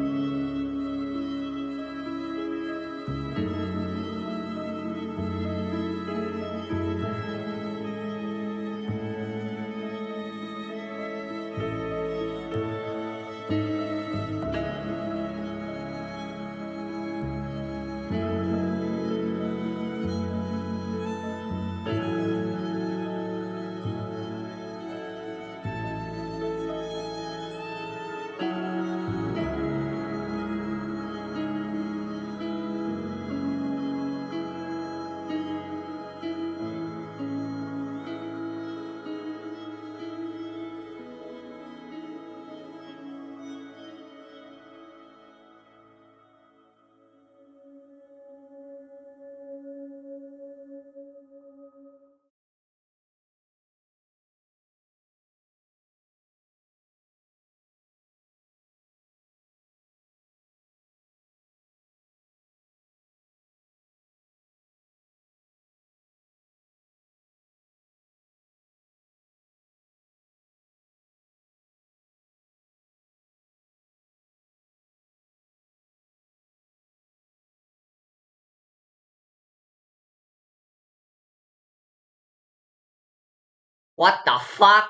What the fuck?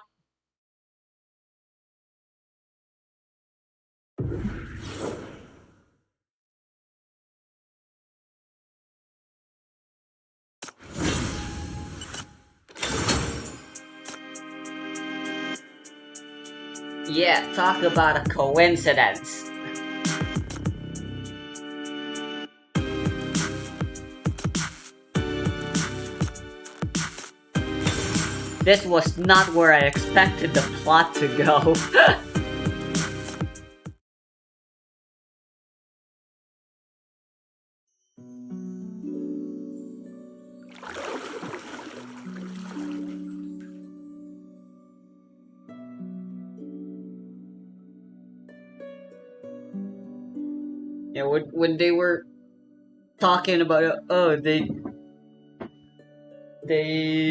Yeah, talk about a coincidence. This was not where I expected the plot to go. Yeah, when they were talking about it, oh, they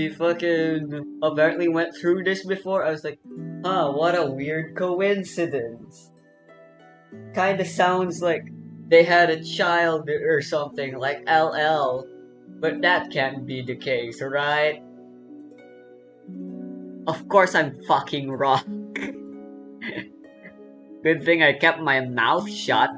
fucking apparently went through this before. I was like, huh, what a weird coincidence. Kinda sounds like they had a child or something, like LL. But that can't be the case, right? Of course I'm fucking wrong. Good thing I kept my mouth shut.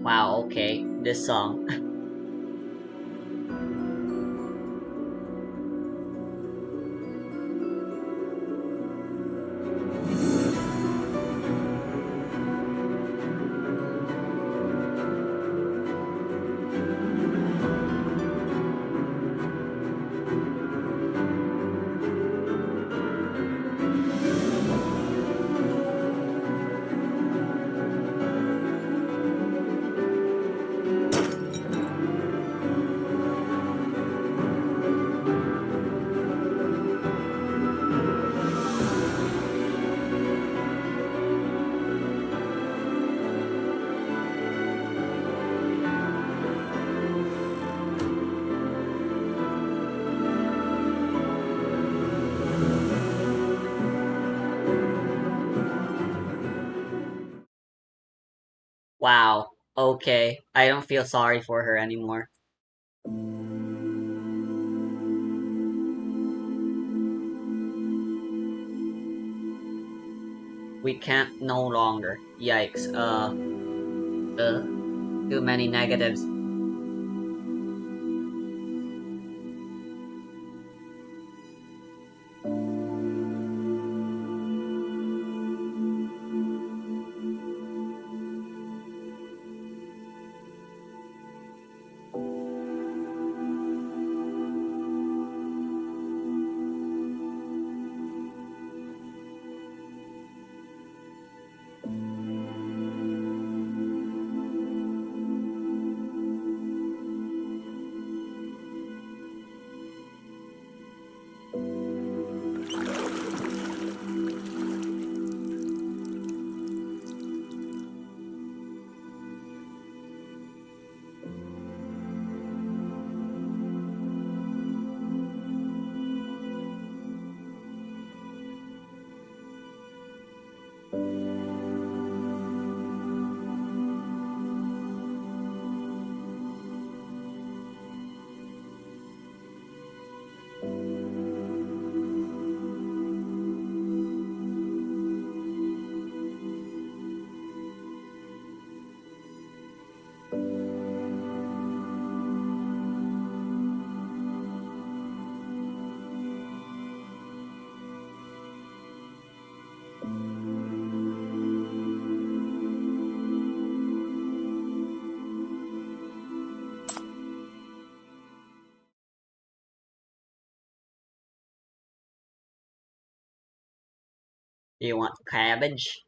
Wow, okay, this song. Wow. Okay. I don't feel sorry for her anymore. We can't no longer. Yikes. Too many negatives. Do you want cabbage?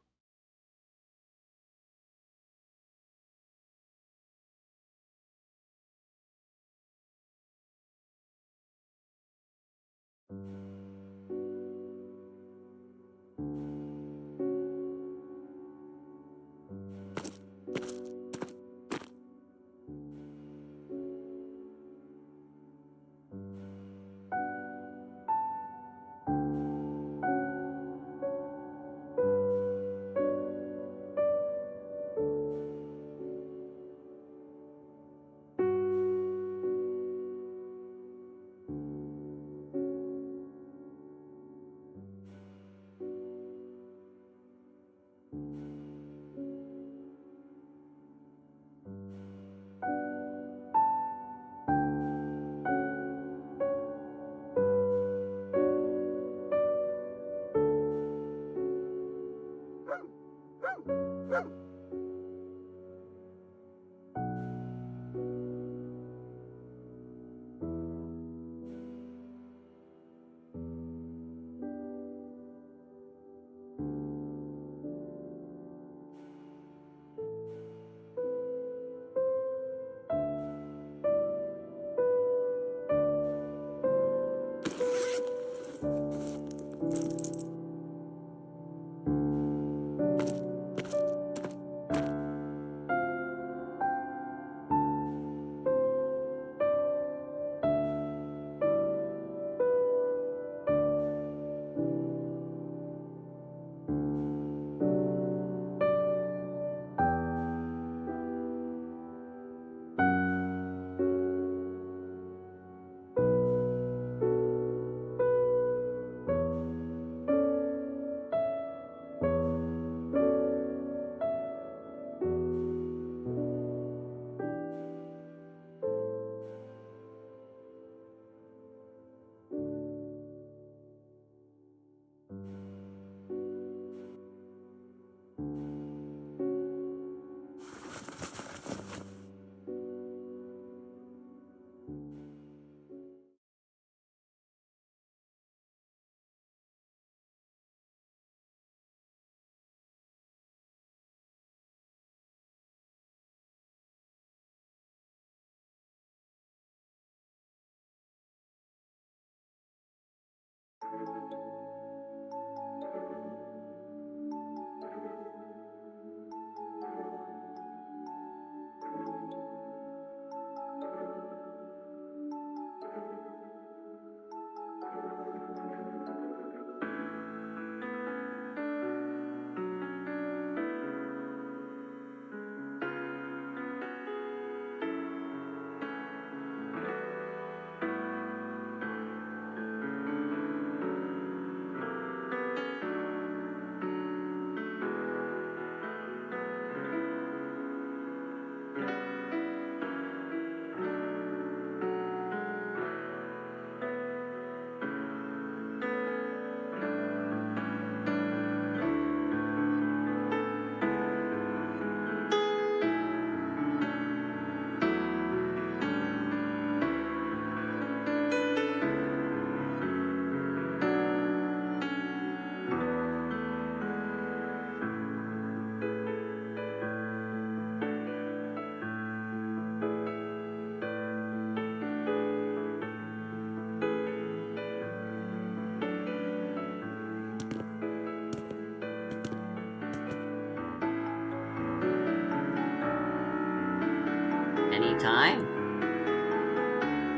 Anytime?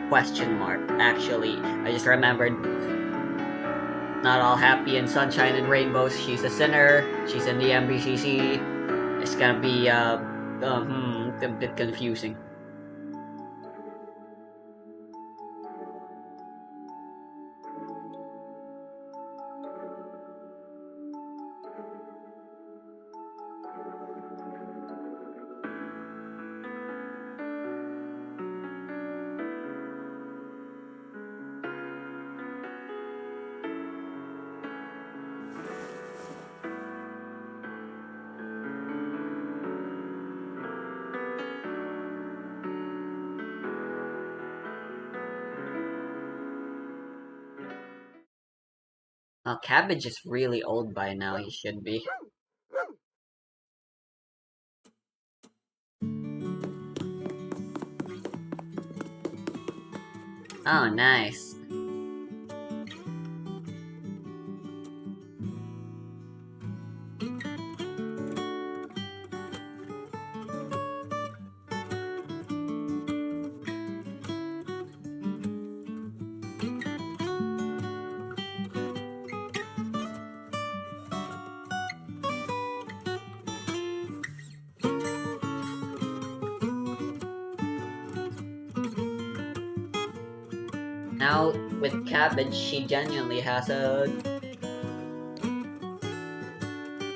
Question mark. Actually, I just remembered. Not all happy and sunshine and rainbows. She's a sinner. She's in the MBCC. It's gonna be a bit confusing. Cabbage is really old by now. He should be. Oh, nice. Now, with Cabbage, she genuinely has a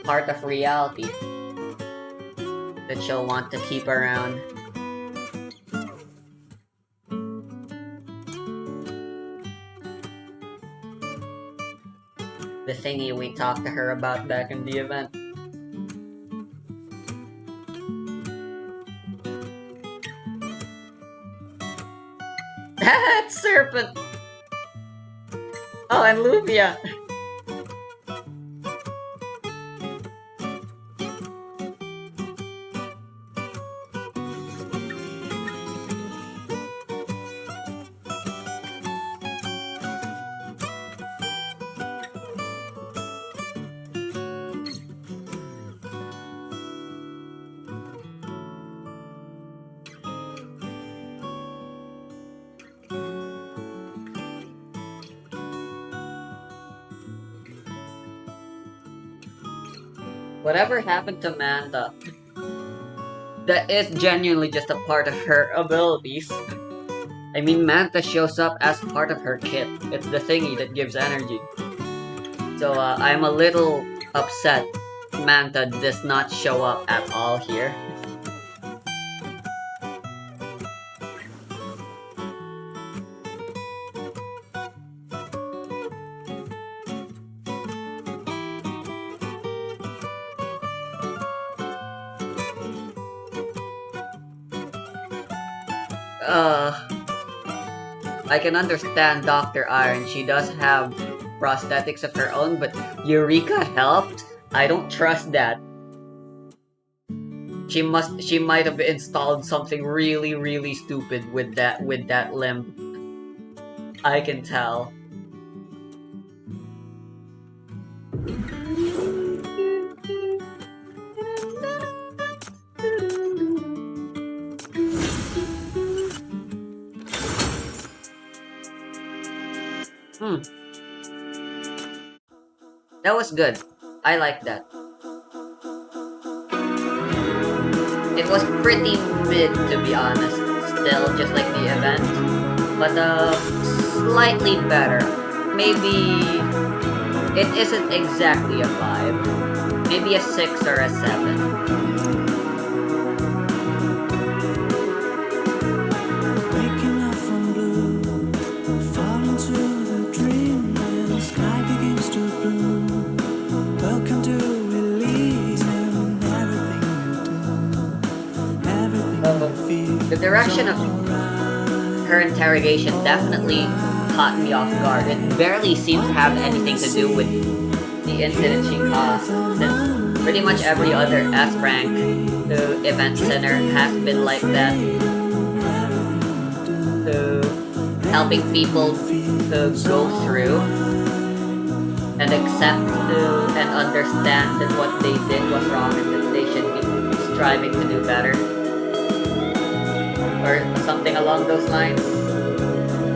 part of reality that she'll want to keep around. The thingy we talked to her about back in the event. That serpent! Oh, and Luvia! Whatever happened to Manta? That is genuinely just a part of her abilities. I mean, Manta shows up as part of her kit. It's the thingy that gives energy. So, I'm a little upset Manta does not show up at all here. I can understand Dr. Iron. She does have prosthetics of her own, but Eureka helped? I don't trust that. She might have installed something really, really stupid with that limb. I can tell. That was good. I like that. It was pretty mid, to be honest. Still, just like the event. But, slightly better. Maybe... It isn't exactly a 5. Maybe a 6 or a 7. The direction of her interrogation definitely caught me off guard. It barely seems to have anything to do with the incident she caused, since pretty much every other S-rank event center has been like that. Helping people to go through and accept and understand that what they did was wrong and that they should be striving to do better. or something along those lines.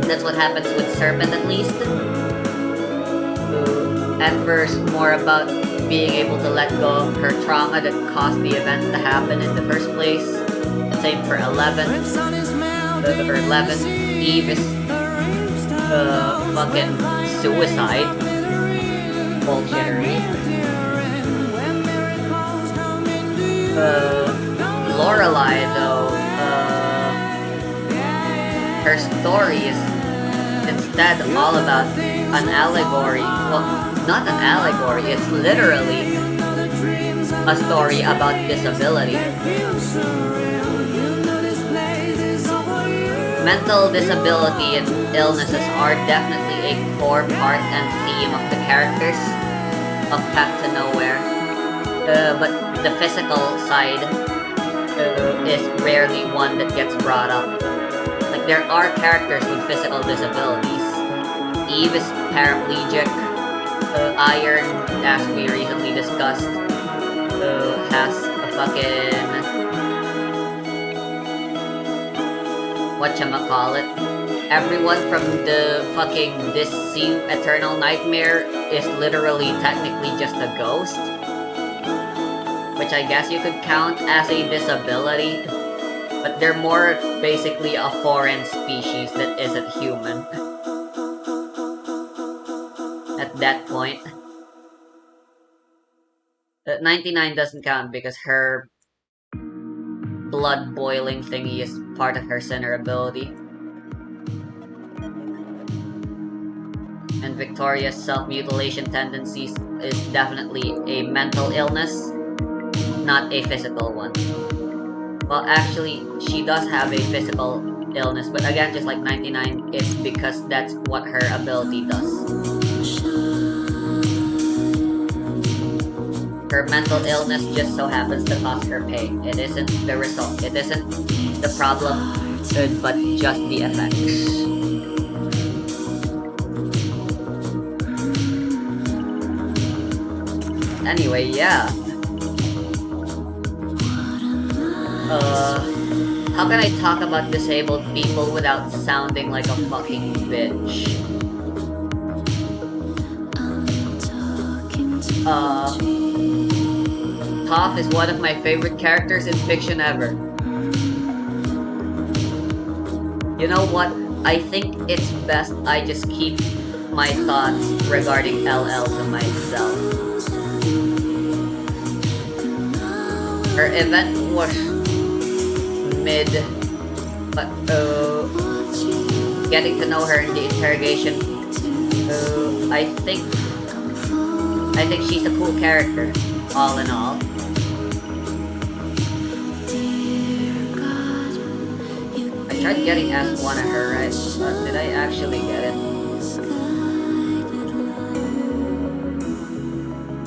That's what happens with Serpent, at least. Who, at first, more about being able to let go of her trauma that caused the event to happen in the first place. Same for 11. For 11, Eve is fucking suicide. Bullshittery. Lorelai, though, her story is instead all about an allegory. Well, not an allegory, it's literally a story about disability. Mental disability and illnesses are definitely a core part and theme of the characters of Path to Nowhere. But the physical side is rarely one that gets brought up. Like, there are characters with physical disabilities. Eve is paraplegic. Iron, as we recently discussed, has a fucking... whatchamacallit. Everyone from the fucking This Sea Eternal Nightmare is literally technically just a ghost. Which I guess you could count as a disability. But they're more basically a foreign species that isn't human. At that point. 99 doesn't count because her blood boiling thingy is part of her sinner ability. And Victoria's self-mutilation tendencies is definitely a mental illness, not a physical one. Well, actually, she does have a physical illness, but again, just like 99, it's because that's what her ability does. Her mental illness just so happens to cause her pain. It isn't the result. It isn't the problem, but just the effects. Anyway, yeah. How can I talk about disabled people without sounding like a fucking bitch? Toph is one of my favorite characters in fiction ever. You know what? I think it's best I just keep my thoughts regarding LL to myself. Her event was mid, but getting to know her in the interrogation, I think she's a cool character, all in all. I tried getting Ask One of her, right? But did I actually get it?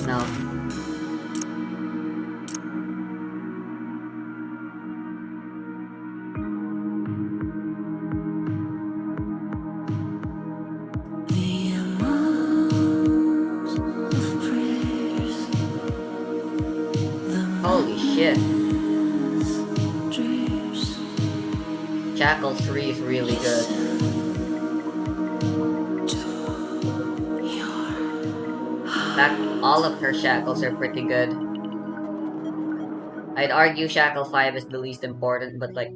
No. Holy shit. Jackal 3 is really good. In fact, all of her shackles are pretty good. I'd argue Shackle 5 is the least important, but like,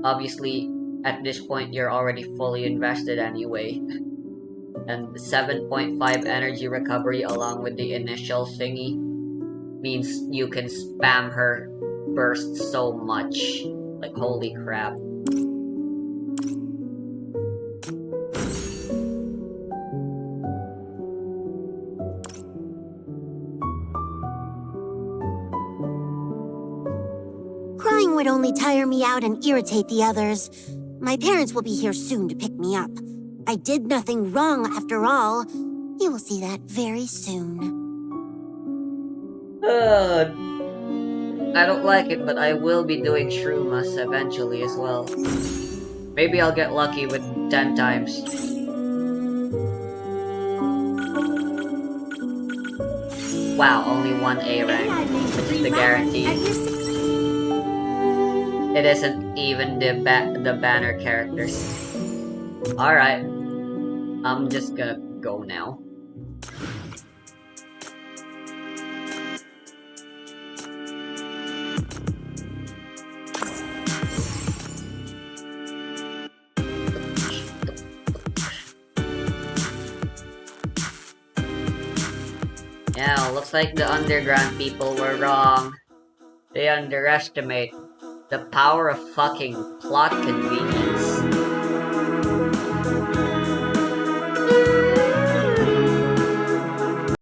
obviously, at this point you're already fully invested anyway. And the 7.5 energy recovery along with the initial thingy means you can spam her burst so much. Like, holy crap. Crying would only tire me out and irritate the others. My parents will be here soon to pick me up. I did nothing wrong after all. You will see that very soon. I don't like it, but I will be doing Shroomas eventually as well. Maybe I'll get lucky with 10 times. Wow, only one A rank, which is the guarantee. It isn't even the banner characters. Alright, I'm just gonna go now. Yeah, looks like the underground people were wrong. They underestimate the power of fucking plot convenience.